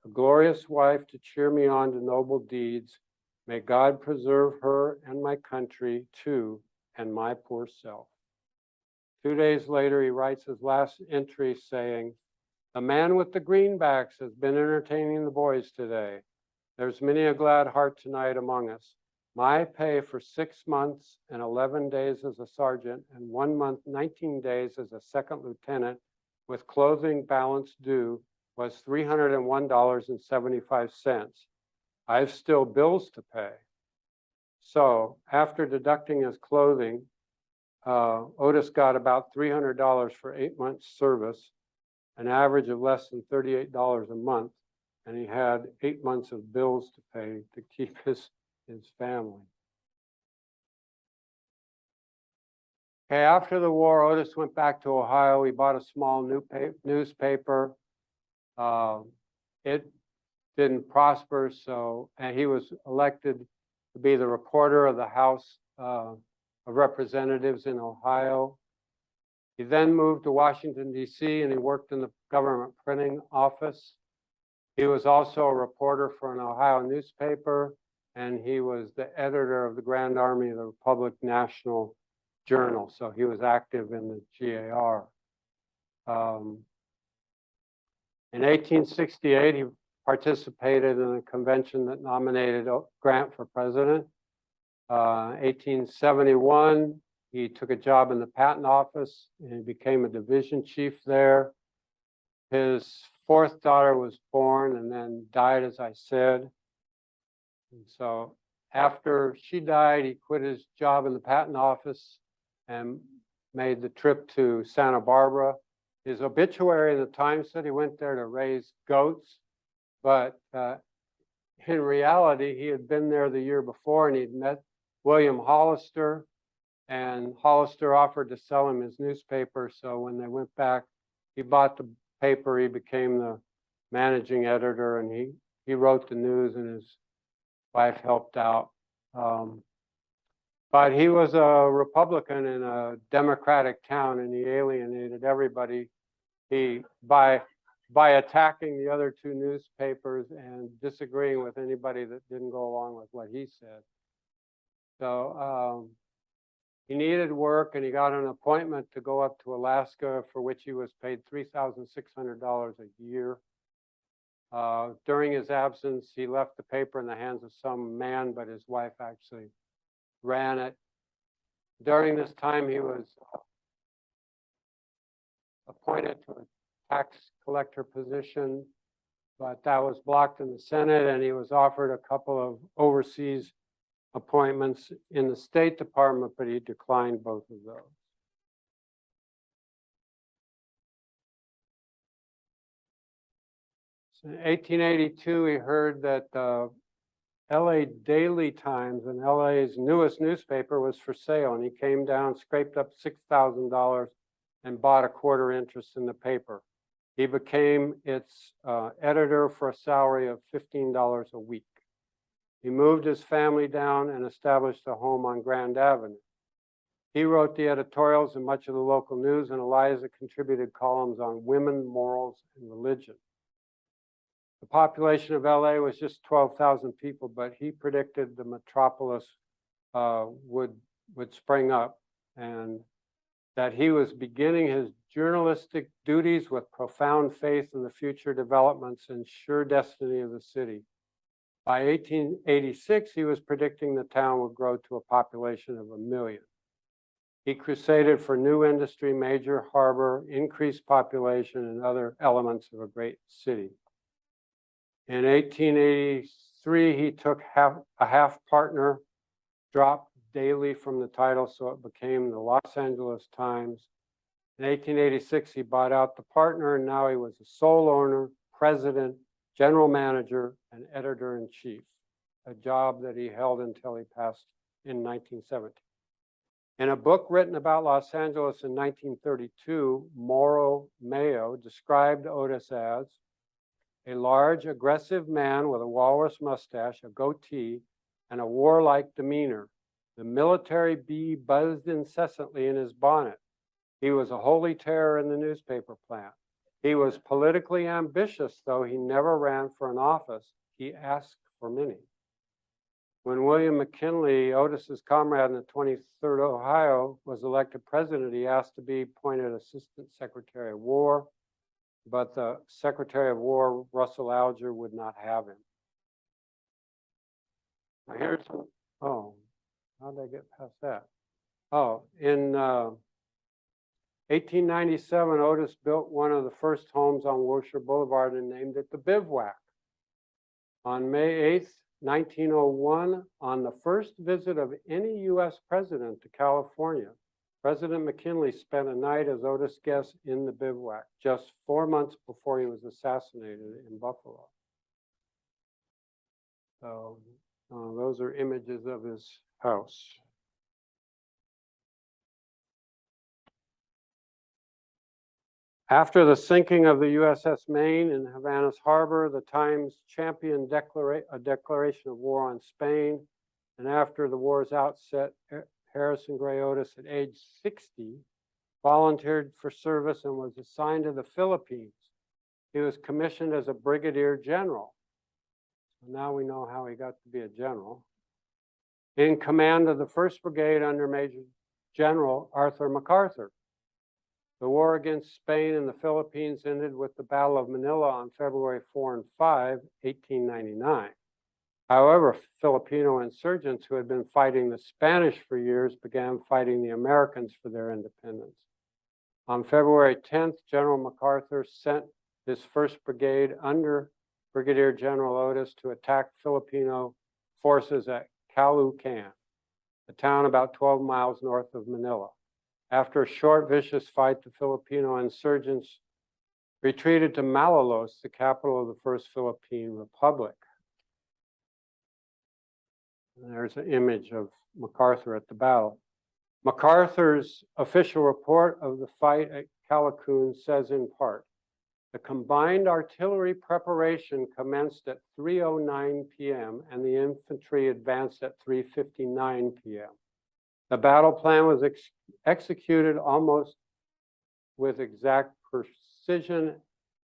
a glorious wife to cheer me on to noble deeds. May God preserve her and my country too, and my poor self. 2 days later, he writes his last entry saying, "The man with the greenbacks has been entertaining the boys today. There's many a glad heart tonight among us. My pay for 6 months and 11 days as a sergeant and 1 month, 19 days as a second lieutenant with clothing balance due was $301.75. I've still bills to pay." So after deducting his clothing, Otis got about $300 for 8 months service, an average of less than $38 a month, and he had 8 months of bills to pay to keep his family. Okay, after the war, Otis went back to Ohio. He bought a small newspaper. It didn't prosper, and he was elected to be the reporter of the House of Representatives in Ohio. He then moved to Washington, D.C., and he worked in the government printing office. He was also a reporter for an Ohio newspaper, and he was the editor of the Grand Army of the Republic National Journal, so he was active in the GAR. In 1868, he participated in a convention that nominated Grant for president. 1871, he took a job in the patent office and he became a division chief there. His fourth daughter was born and then died, as I said. And so after she died, he quit his job in the patent office and made the trip to Santa Barbara. His obituary in the Times said he went there to raise goats, but in reality, he had been there the year before and he'd met William Hollister, and Hollister offered to sell him his newspaper. So when they went back, he bought the paper, he became the managing editor, and he wrote the news and his wife helped out. But he was a Republican in a Democratic town and he alienated everybody. By attacking the other two newspapers and disagreeing with anybody that didn't go along with what he said. So he needed work and he got an appointment to go up to Alaska, for which he was paid $3,600 a year. During his absence, he left the paper in the hands of some man, but his wife actually ran it. During this time, he was appointed to a tax collector position, but that was blocked in the Senate, and he was offered a couple of overseas appointments in the State Department, but he declined both of those. So in 1882, he heard that the LA Daily Times, and LA's newest newspaper, was for sale, and he came down, scraped up $6,000 and bought a quarter interest in the paper. He became its editor for a salary of $15 a week. He moved his family down and established a home on Grand Avenue. He wrote the editorials and much of the local news, and Eliza contributed columns on women, morals, and religion. The population of LA was just 12,000 people, but he predicted the metropolis would spring up, and that he was beginning his journalistic duties with profound faith in the future developments and sure destiny of the city. By 1886, he was predicting the town would grow to a population of 1 million. He crusaded for new industry, major harbor, increased population, and other elements of a great city. In 1883, he took a half partner, dropped daily from the title, so it became the Los Angeles Times. In 1886, he bought out the partner, and now he was the sole owner, president, general manager, and editor-in-chief, a job that he held until he passed in 1970. In a book written about Los Angeles in 1932, Morrow Mayo described Otis as a large, aggressive man with a walrus mustache, a goatee, and a warlike demeanor. The military bee buzzed incessantly in his bonnet. He was a holy terror in the newspaper plant. He was politically ambitious, though he never ran for an office. He asked for many. When William McKinley, Otis's comrade in the 23rd Ohio, was elected president, he asked to be appointed Assistant Secretary of War, but the Secretary of War, Russell Alger, would not have him. Now here's, oh, how did I get past that? Oh, in 1897, Otis built one of the first homes on Wilshire Boulevard and named it the Bivouac. On May 8th, 1901, on the first visit of any U.S. president to California, President McKinley spent a night as Otis' guest in the Bivouac, just 4 months before he was assassinated in Buffalo. So those are images of his house. After the sinking of the USS Maine in Havana's harbor, the Times championed a declaration of war on Spain. And after the war's outset, Harrison Gray Otis, at age 60, volunteered for service and was assigned to the Philippines. He was commissioned as a brigadier general. Now we know how he got to be a general. In command of the 1st Brigade under Major General Arthur MacArthur. The war against Spain and the Philippines ended with the Battle of Manila on February 4 and 5, 1899. However, Filipino insurgents who had been fighting the Spanish for years began fighting the Americans for their independence. On February 10th, General MacArthur sent his 1st Brigade under Brigadier General Otis to attack Filipino forces at Caloocan, a town about 12 miles north of Manila. After a short, vicious fight, the Filipino insurgents retreated to Malolos, the capital of the First Philippine Republic. And there's an image of MacArthur at the battle. MacArthur's official report of the fight at Caloocan says in part, the combined artillery preparation commenced at 3:09 p.m. and the infantry advanced at 3:59 p.m. The battle plan was executed almost with exact precision,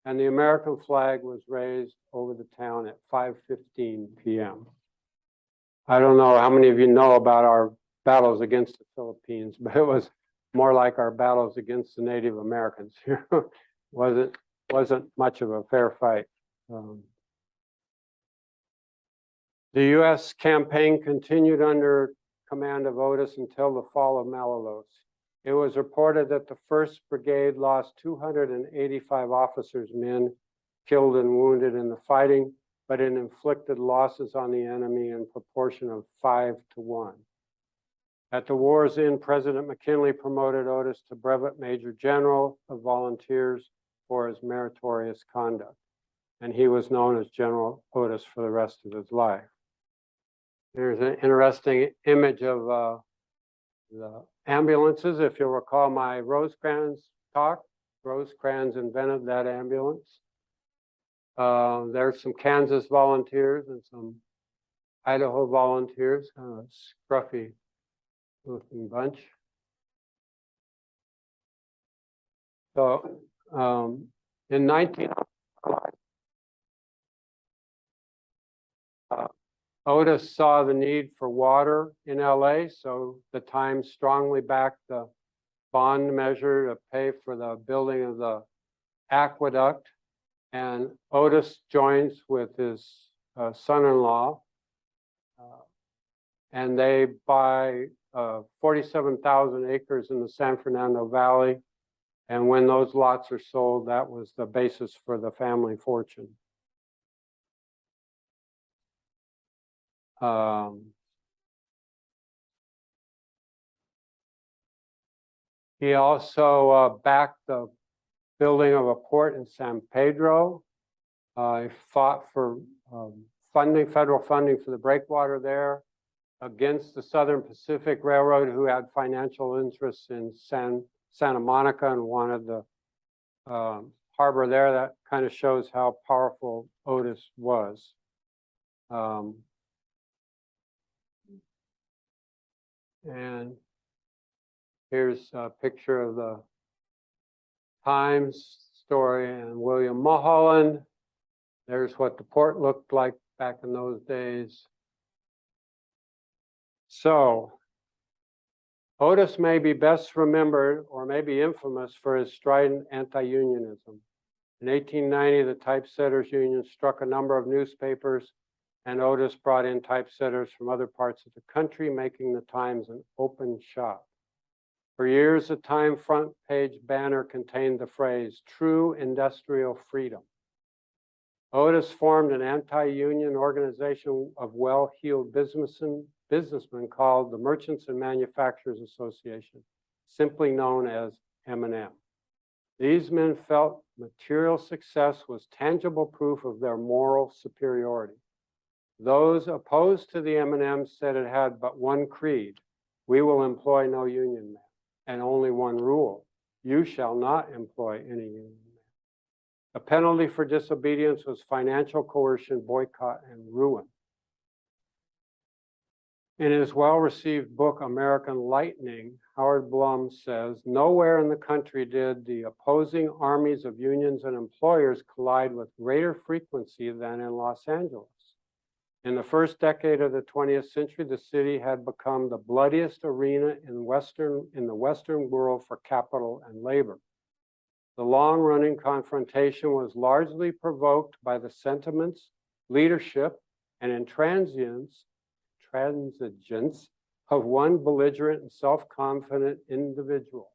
and the American flag was raised over the town at 5:15 p.m. I don't know how many of you know about our battles against the Philippines, but it was more like our battles against the Native Americans here. wasn't much of a fair fight. The U.S. campaign continued under command of Otis until the fall of Malolos. It was reported that the 1st Brigade lost 285 officers' men killed and wounded in the fighting, but it inflicted losses on the enemy in proportion of 5-to-1. At the war's end, President McKinley promoted Otis to Brevet Major General of Volunteers for his meritorious conduct, and he was known as General Otis for the rest of his life. There's an interesting image of the ambulances. If you'll recall my Rosecrans talk, Rosecrans invented that ambulance. There's some Kansas volunteers and some Idaho volunteers, kind of a scruffy looking bunch. So in 1905, Otis saw the need for water in LA, so the Times strongly backed the bond measure to pay for the building of the aqueduct. And Otis joins with his son-in-law, and they buy 47,000 acres in the San Fernando Valley. And when those lots are sold, that was the basis for the family fortune. He also backed the building of a port in San Pedro. He fought for federal funding for the breakwater there against the Southern Pacific Railroad, who had financial interests in Santa Monica and wanted the harbor there. That kind of shows how powerful Otis was. And here's a picture of the Times story and William Mulholland. There's what the port looked like back in those days. So Otis may be best remembered or maybe infamous for his strident anti-unionism. In 1890, the Typesetters Union struck a number of newspapers, and Otis brought in typesetters from other parts of the country, making the Times an open shop. For years, the Time front page banner contained the phrase, "True Industrial Freedom." Otis formed an anti-union organization of well-heeled businessmen called the Merchants and Manufacturers Association, simply known as M&M. These men felt material success was tangible proof of their moral superiority. Those opposed to the M&M said it had but one creed: we will employ no union men, and only one rule: you shall not employ any union men. A penalty for disobedience was financial coercion, boycott, and ruin. In his well-received book, American Lightning, Howard Blum says, nowhere in the country did the opposing armies of unions and employers collide with greater frequency than in Los Angeles. In the first decade of the 20th century, the city had become the bloodiest arena in the Western world for capital and labor. The long-running confrontation was largely provoked by the sentiments, leadership, and intransigence of one belligerent and self-confident individual,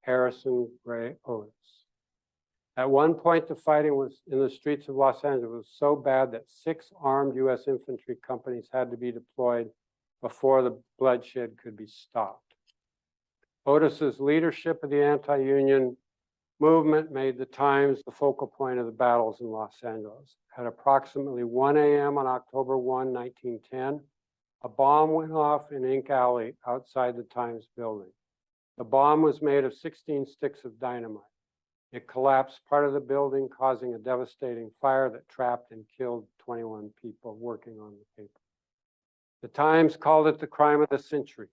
Harrison Gray Otis. At one point, the fighting was in the streets of Los Angeles so bad that 6 armed U.S. infantry companies had to be deployed before the bloodshed could be stopped. Otis's leadership of the anti-union movement made the Times the focal point of the battles in Los Angeles. At approximately 1 a.m. on October 1, 1910, a bomb went off in Ink Alley outside the Times building. The bomb was made of 16 sticks of dynamite. It collapsed part of the building, causing a devastating fire that trapped and killed 21 people working on the paper. The Times called it the crime of the century.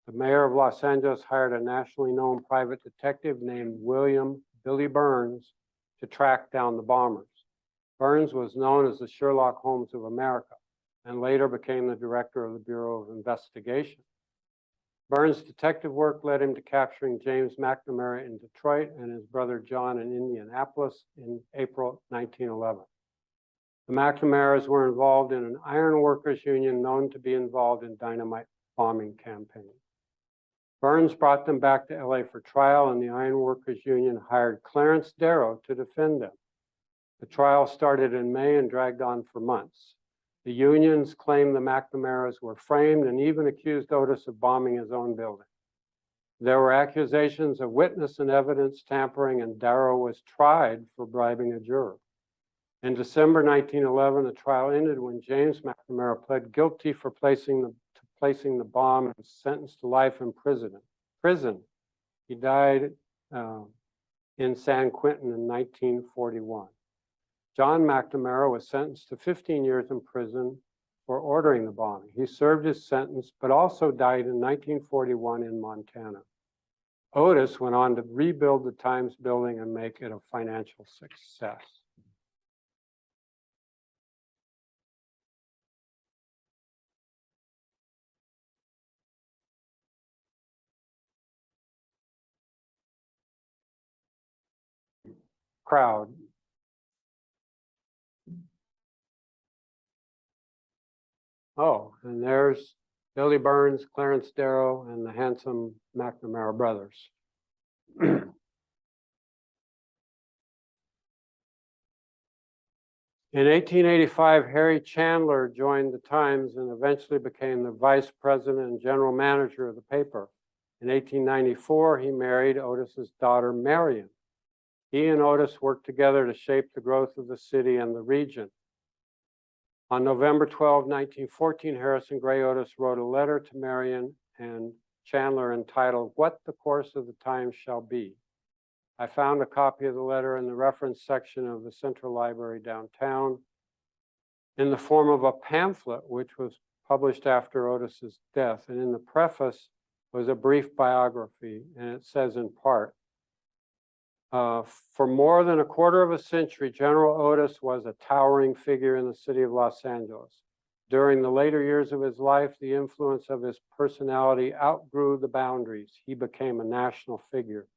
The mayor of Los Angeles hired a nationally known private detective named William Billy Burns to track down the bombers. Burns was known as the Sherlock Holmes of America and later became the director of the Bureau of Investigation. Burns' detective work led him to capturing James McNamara in Detroit and his brother John in Indianapolis in April 1911. The McNamaras were involved in an iron workers union known to be involved in dynamite bombing campaigns. Burns brought them back to LA for trial, and the Iron Workers Union hired Clarence Darrow to defend them. The trial started in May and dragged on for months. The unions claimed the McNamaras were framed and even accused Otis of bombing his own building. There were accusations of witness and evidence tampering, and Darrow was tried for bribing a juror. In December 1911, the trial ended when James McNamara pled guilty for placing the bomb and was sentenced to life in prison. He died in San Quentin in 1941. John McNamara was sentenced to 15 years in prison for ordering the bombing. He served his sentence, but also died in 1941 in Montana. Otis went on to rebuild the Times building and make it a financial success. Crowd. Oh, and there's Billy Burns, Clarence Darrow, and the handsome McNamara brothers. In 1885, Harry Chandler joined the Times and eventually became the vice president and general manager of the paper. In 1894, he married Otis's daughter, Marion. He and Otis worked together to shape the growth of the city and the region. On November 12, 1914, Harrison Gray Otis wrote a letter to Marion and Chandler entitled, "What the Course of the Times Shall Be." I found a copy of the letter in the reference section of the Central Library downtown in the form of a pamphlet, which was published after Otis's death. And in the preface was a brief biography, and it says in part, for more than a quarter of a century, General Otis was a towering figure in the city of Los Angeles. During the later years of his life, the influence of his personality outgrew the boundaries. He became a national figure.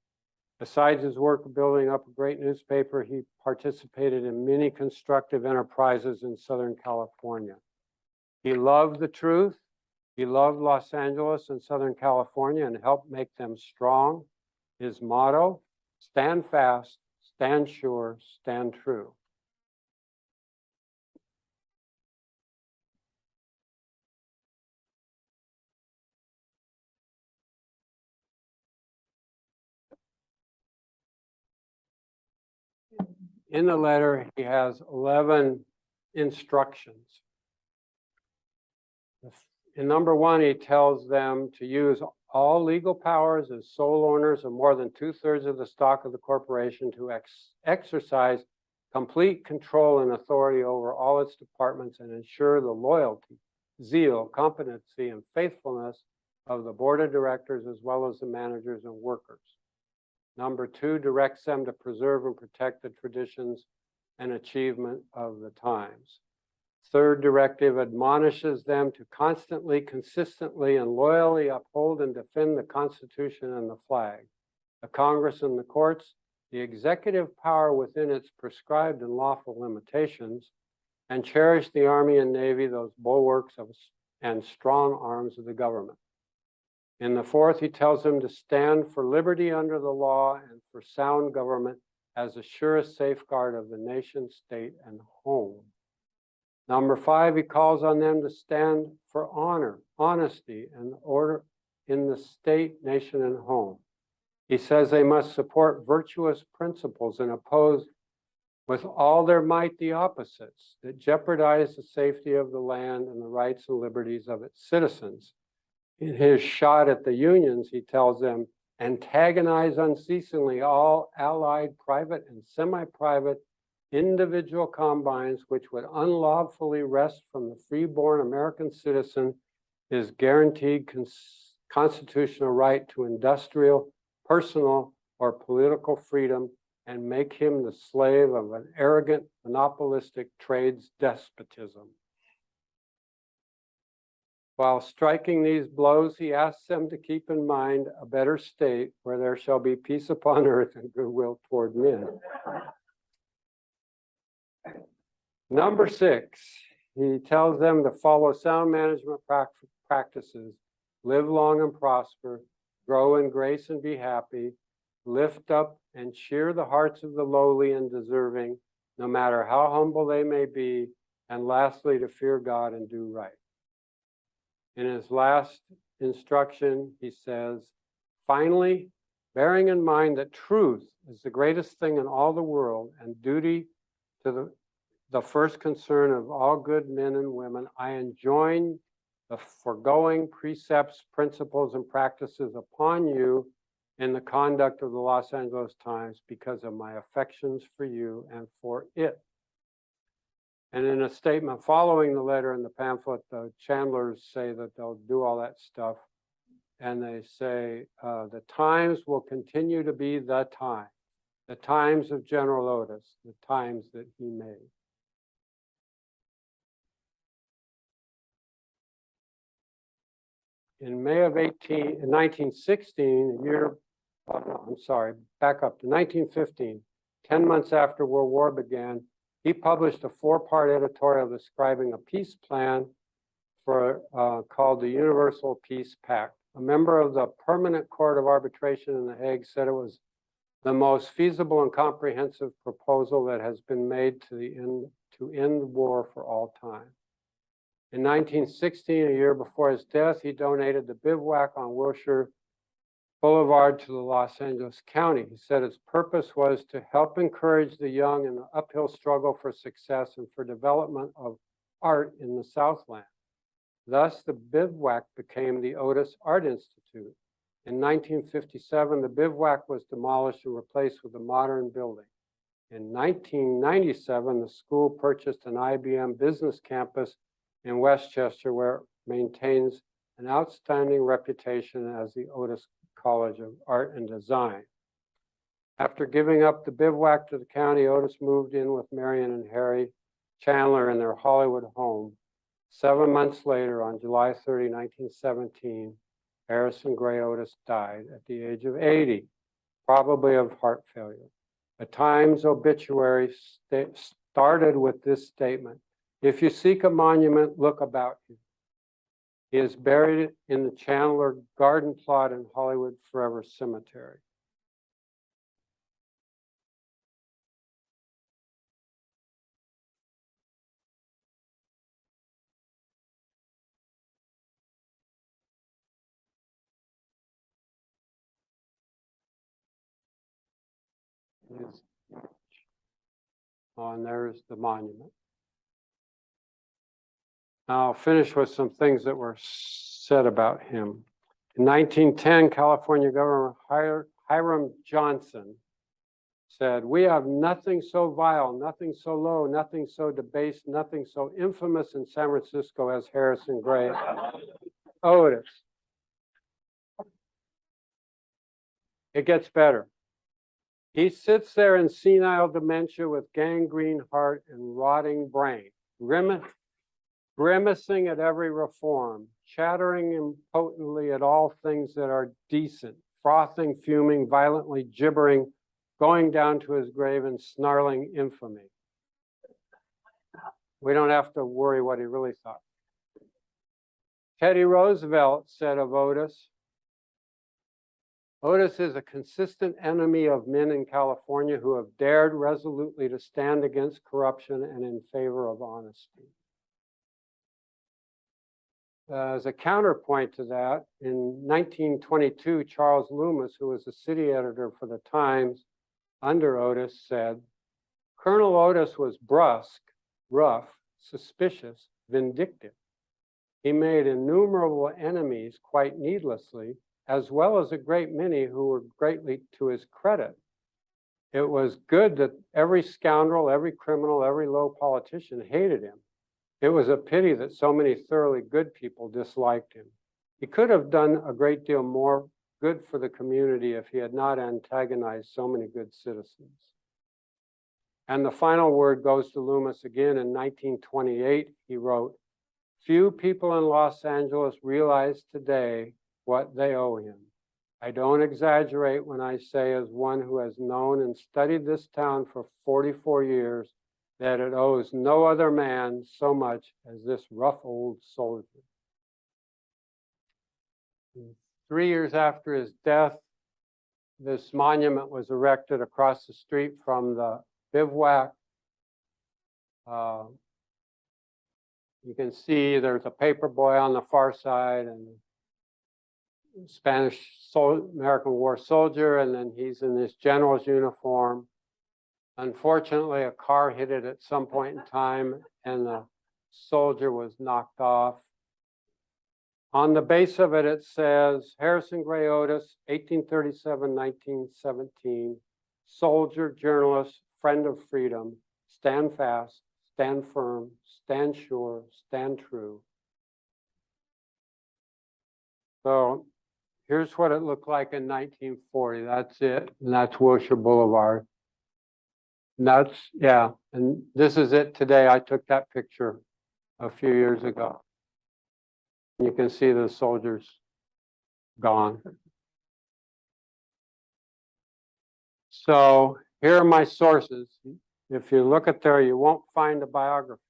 Besides his work of building up a great newspaper, he participated in many constructive enterprises in Southern California. He loved the truth. He loved Los Angeles and Southern California and helped make them strong. His motto, stand fast, stand sure, stand true. In the letter, he has 11 instructions. In number 1, he tells them to use all legal powers as sole owners of more than 2/3 of the stock of the corporation to exercise complete control and authority over all its departments and ensure the loyalty, zeal, competency, and faithfulness of the board of directors as well as the managers and workers. Number 2, directs them to preserve and protect the traditions and achievement of the times. Third directive admonishes them to constantly, consistently, and loyally uphold and defend the Constitution and the flag, the Congress and the courts, the executive power within its prescribed and lawful limitations, and cherish the Army and Navy, those bulwarks of and strong arms of the government. In the 4th, he tells them to stand for liberty under the law and for sound government as the surest safeguard of the nation, state, and home. Number 5, he calls on them to stand for honor, honesty, and order in the state, nation, and home. He says they must support virtuous principles and oppose with all their might the opposites that jeopardize the safety of the land and the rights and liberties of its citizens. In his shot at the unions, he tells them, antagonize unceasingly all allied private and semi-private individual combines which would unlawfully wrest from the freeborn American citizen his guaranteed constitutional right to industrial, personal, or political freedom and make him the slave of an arrogant, monopolistic trades despotism. While striking these blows, he asks them to keep in mind a better state where there shall be peace upon earth and goodwill toward men. Number 6, he tells them to follow sound management practices, live long and prosper, grow in grace and be happy, lift up and cheer the hearts of the lowly and deserving, no matter how humble they may be, and lastly, to fear God and do right. In his last instruction, he says, finally, bearing in mind that truth is the greatest thing in all the world and duty to the first concern of all good men and women, I enjoin the foregoing precepts, principles, and practices upon you in the conduct of the Los Angeles Times because of my affections for you and for it. And in a statement following the letter in the pamphlet, the Chandlers say that they'll do all that stuff. And they say, the Times will continue to be the Times of General Otis, the Times that he made. In May of 1916, back up to 1915, 10 months after World War began, he published a 4-part editorial describing a peace plan for called the Universal Peace Pact. A member of the Permanent Court of Arbitration in The Hague said it was the most feasible and comprehensive proposal that has been made to end war for all time. In 1916, a year before his death, he donated the bivouac on Wilshire Boulevard to the Los Angeles County. He said its purpose was to help encourage the young in the uphill struggle for success and for development of art in the Southland. Thus, the bivouac became the Otis Art Institute. In 1957, the bivouac was demolished and replaced with a modern building. In 1997, the school purchased an IBM business campus in Westchester, where it maintains an outstanding reputation as the Otis College of Art and Design. After giving up the bivouac to the county, Otis moved in with Marion and Harry Chandler in their Hollywood home. 7 months later, on July 30, 1917, Harrison Gray Otis died at the age of 80, probably of heart failure. The Times obituary started with this statement: "If you seek a monument, look about you." He is buried in the Chandler Garden Plot in Hollywood Forever Cemetery. Oh, and there's the monument. Now I'll finish with some things that were said about him. In 1910, California Governor Hiram Johnson said, "We have nothing so vile, nothing so low, nothing so debased, nothing so infamous in San Francisco as Harrison Gray Otis." It gets better. He sits there in senile dementia with gangrene heart and rotting brain, grimacing at every reform, chattering impotently at all things that are decent, frothing, fuming, violently gibbering, going down to his grave and snarling infamy. We don't have to worry what he really thought. Teddy Roosevelt said of Otis, "Otis is a consistent enemy of men in California who have dared resolutely to stand against corruption and in favor of honesty." As a counterpoint to that, in 1922, Charles Loomis, who was the city editor for the Times under Otis, said, "Colonel Otis was brusque, rough, suspicious, vindictive. He made innumerable enemies quite needlessly, as well as a great many who were greatly to his credit. It was good that every scoundrel, every criminal, every low politician hated him. It was a pity that so many thoroughly good people disliked him. He could have done a great deal more good for the community if he had not antagonized so many good citizens." And the final word goes to Loomis again. In 1928, he wrote, "Few people in Los Angeles realize today what they owe him. I don't exaggerate when I say, as one who has known and studied this town for 44 years, that it owes no other man so much as this rough old soldier." 3 years after his death, this monument was erected across the street from the bivouac. You can see there's a paper boy on the far side and American War soldier, and then he's in this general's uniform. Unfortunately, a car hit it at some point in time, and the soldier was knocked off. On the base of it, it says, "Harrison Gray Otis, 1837-1917, soldier, journalist, friend of freedom, stand fast, stand firm, stand sure, stand true." So here's what it looked like in 1940. That's it, and that's Wilshire Boulevard. And that's, yeah, and this is it today. I took that picture a few years ago. You can see the soldiers gone. So here are my sources. If you look at there, you won't find a biography.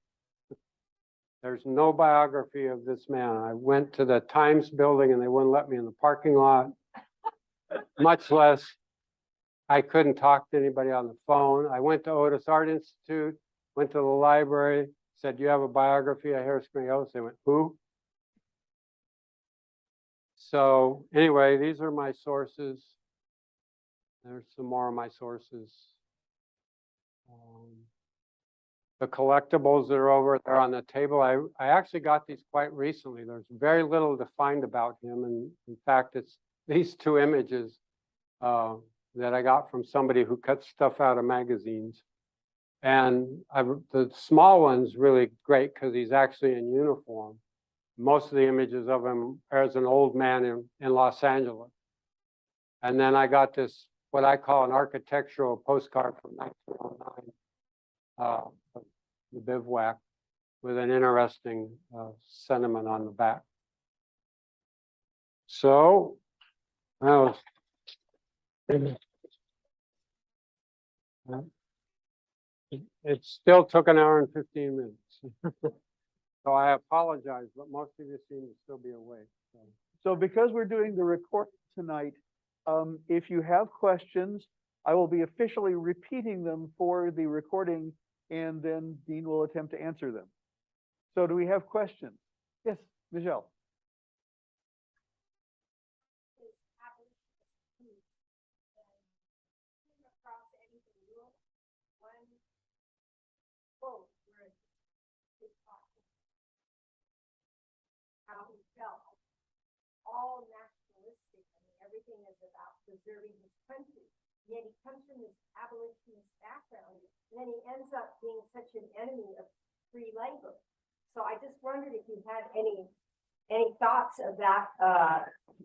There's no biography of this man. I went to the Times building and they wouldn't let me in the parking lot, much less I couldn't talk to anybody on the phone. I went to Otis Art Institute, went to the library, said, "Do you have a biography of Harrison Gray Otis?" They went, "Who?" So anyway, these are my sources. There's some more of my sources. The collectibles that are over there on the table, I actually got these quite recently. There's very little defined about him. And in fact, it's these two images that I got from somebody who cuts stuff out of magazines. And the small one's really great because he's actually in uniform. Most of the images of him are as an old man in Los Angeles. And then I got this, what I call an architectural postcard from 1909, the bivouac. with an interesting sentiment on the back. So, well, it still took an hour and 15 minutes. So I apologize, but most of you seem to still be awake. So because we're doing the recording tonight, if you have questions, I will be officially repeating them for the recording, and then Dean will attempt to answer them. So do we have questions? Yes, Michelle. How he felt, all nationalistic. I mean, everything is about preserving his country. Yet he comes from this abolitionist background, and then he ends up being such an enemy of free labor. So I just wondered if you had any thoughts of that,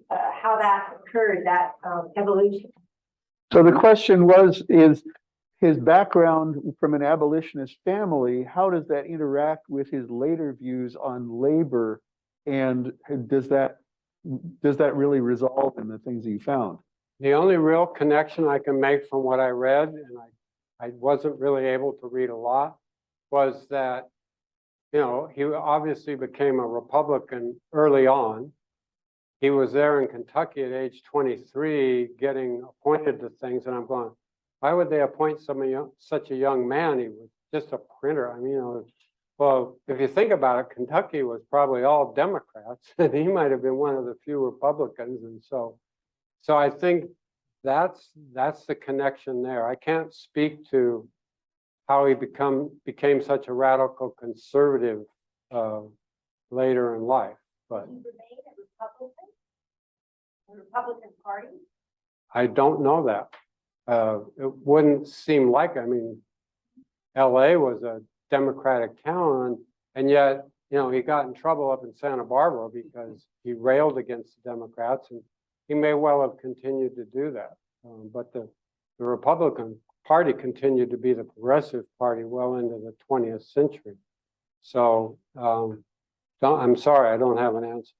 how that occurred, that evolution. So the question is his background from an abolitionist family, how does that interact with his later views on labor? And does that really resolve in the things that you found? The only real connection I can make from what I read, and I wasn't really able to read a lot, was that, you know, he obviously became a Republican early on. He was there in Kentucky at age 23 getting appointed to things, and I'm going, why would they appoint such a young man? He was just a printer. I mean, you know, well, if you think about it, Kentucky was probably all Democrats, and he might have been one of the few Republicans. And so I think that's the connection there. I can't speak to how he became such a radical conservative later in life, but Did he remain a Republican? The Republican Party? I don't know that. It wouldn't seem like, I mean, LA was a Democratic town, and yet, you know, he got in trouble up in Santa Barbara because he railed against the Democrats, and he may well have continued to do that. But the Republican Party continued to be the progressive party well into the 20th century. So I'm sorry, I don't have an answer.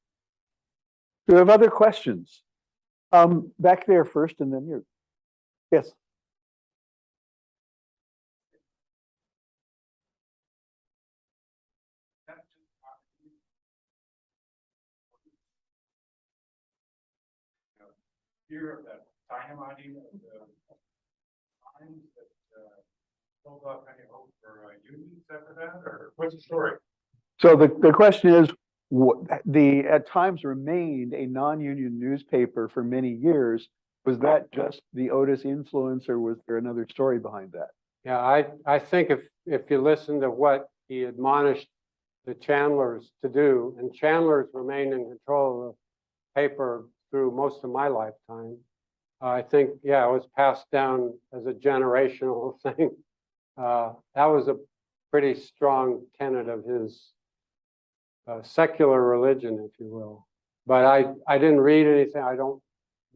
Do you have other questions? Back there first, and then you. Yes. Fear of that dynamiting of the times that killed off any hope for unions after that, or what's the story? So the question is, the at times remained a non-union newspaper for many years. Was that just the Otis influence, or was there another story behind that? Yeah, I think if you listen to what he admonished the Chandlers to do, and Chandlers remained in control of the paper through most of my lifetime, I think, yeah, it was passed down as a generational thing. That was a pretty strong tenet of his secular religion, if you will. But I didn't read anything. I don't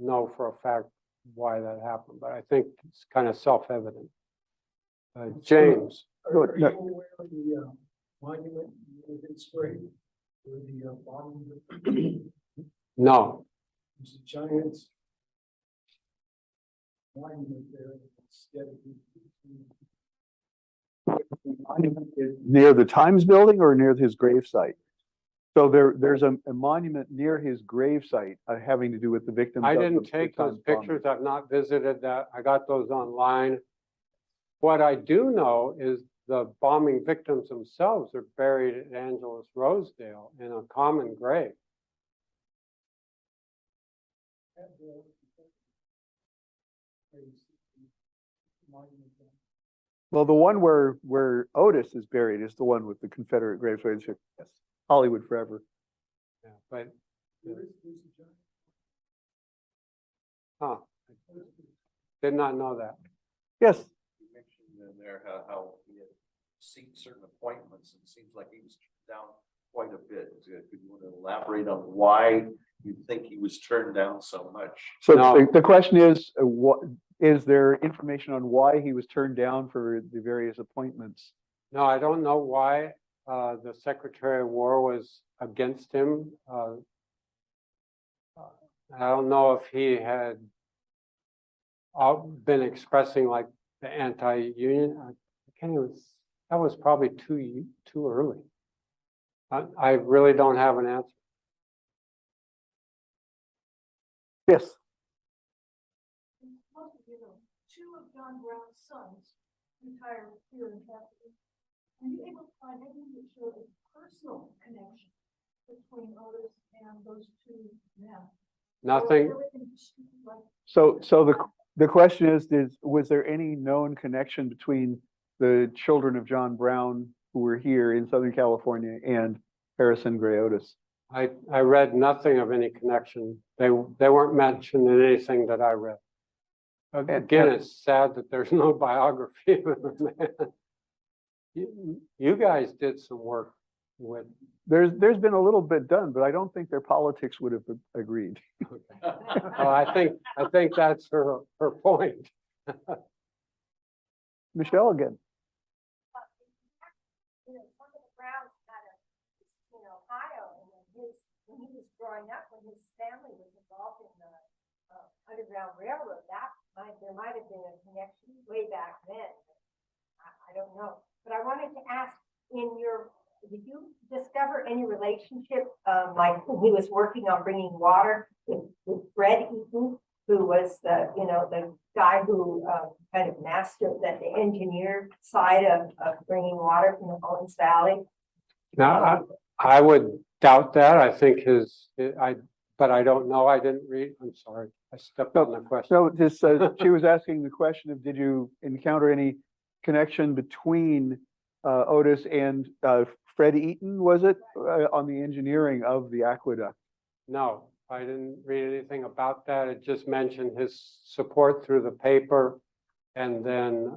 know for a fact why that happened, but I think it's kind of self-evident. James. Go Are ahead. you No. aware of the monument in its grave where the bombing? No. There's a giant monument there that's dedicated to. Near the Times building or near his gravesite? So there's a monument near his gravesite having to do with the victims. I of didn't the take those Times bombing. pictures. I've not visited that. I got those online. What I do know is the bombing victims themselves are buried at Angelus Rosedale in a common grave. Well, the one where Otis is buried is the one with the Confederate gravesite. Yes, Hollywood forever. Yeah, but There's a giant. huh, did not know that. Yes. You mentioned in there how he had seen certain appointments, and it seems like he was turned down quite a bit. Could you want to elaborate on why you think he was turned down so much? So No. the question is, what is there information on why he was turned down for the various appointments? No, I don't know why. the Secretary of War was against him. I don't know if he had been expressing like the anti-union. I can't even, that was probably too early. I really don't have an answer. Yes, Most of you know, two of John Brown's sons retired here in Capital. Are you able to find anything that shows a personal connection between Otis and those two men? Nothing. Or everything just like so the question is, was there any known connection between the children of John Brown who were here in Southern California and Harrison Gray Otis? I read nothing of any connection. They weren't mentioned in anything that I read. Again, it's sad that there's no biography of the man. You guys did some work with. There's been a little bit done, but I don't think their politics would have agreed. Well, I think that's her point. Michelle again. You know, some of the Browns had in Ohio, and when he was growing up, when his family was involved in the Underground Railroad, there might have been a connection way back then. I don't know, but I wanted to ask, did you discover any relationship, like when he was working on bringing water with Fred Eaton, who was the guy who kind of mastered the engineer side of bringing water from the Owens Valley? Now, I would doubt that. I think but I don't know. I didn't read. I'm sorry. I stepped on the question. So this, she was asking the question of, did you encounter any connection between Otis and Fred Eaton, was it, on the engineering of the aqueduct? No, I didn't read anything about that. It just mentioned his support through the paper and then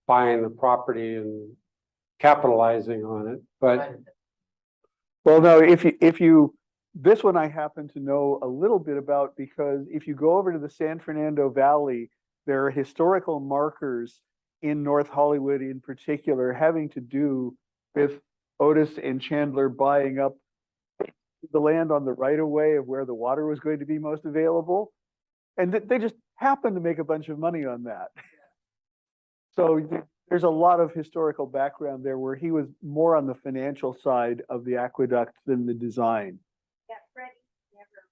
buying the property and capitalizing on it. But Well, no, this one I happen to know a little bit about, because if you go over to the San Fernando Valley, there are historical markers in North Hollywood in particular having to do with Otis and Chandler buying up the land on the right of way of where the water was going to be most available. And they just happened to make a bunch of money on that. So there's a lot of historical background there where he was more on the financial side of the aqueduct than the design. Yeah, Freddie never,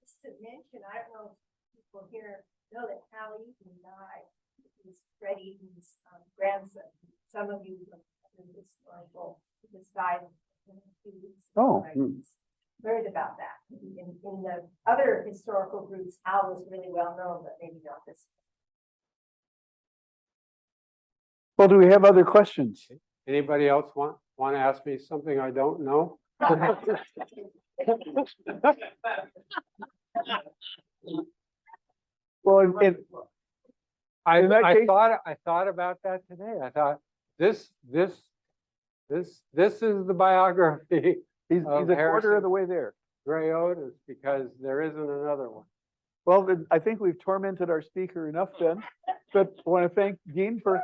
just to mention, I don't know if people here know that Hal Eaton died. He was Fred Eaton's grandson. Some of you just died in a few weeks ago. Oh, I heard about that. In the other historical groups, Hal was really well known, but maybe not this. Well, do we have other questions? anybody else want to ask me something I don't know? Well, and in that case- I thought about that today. I thought this is the biography he's a quarter Harrison. of the way there. Gray Otis, because there isn't another one. Well, then I think we've tormented our speaker enough then, but I want to thank Dean for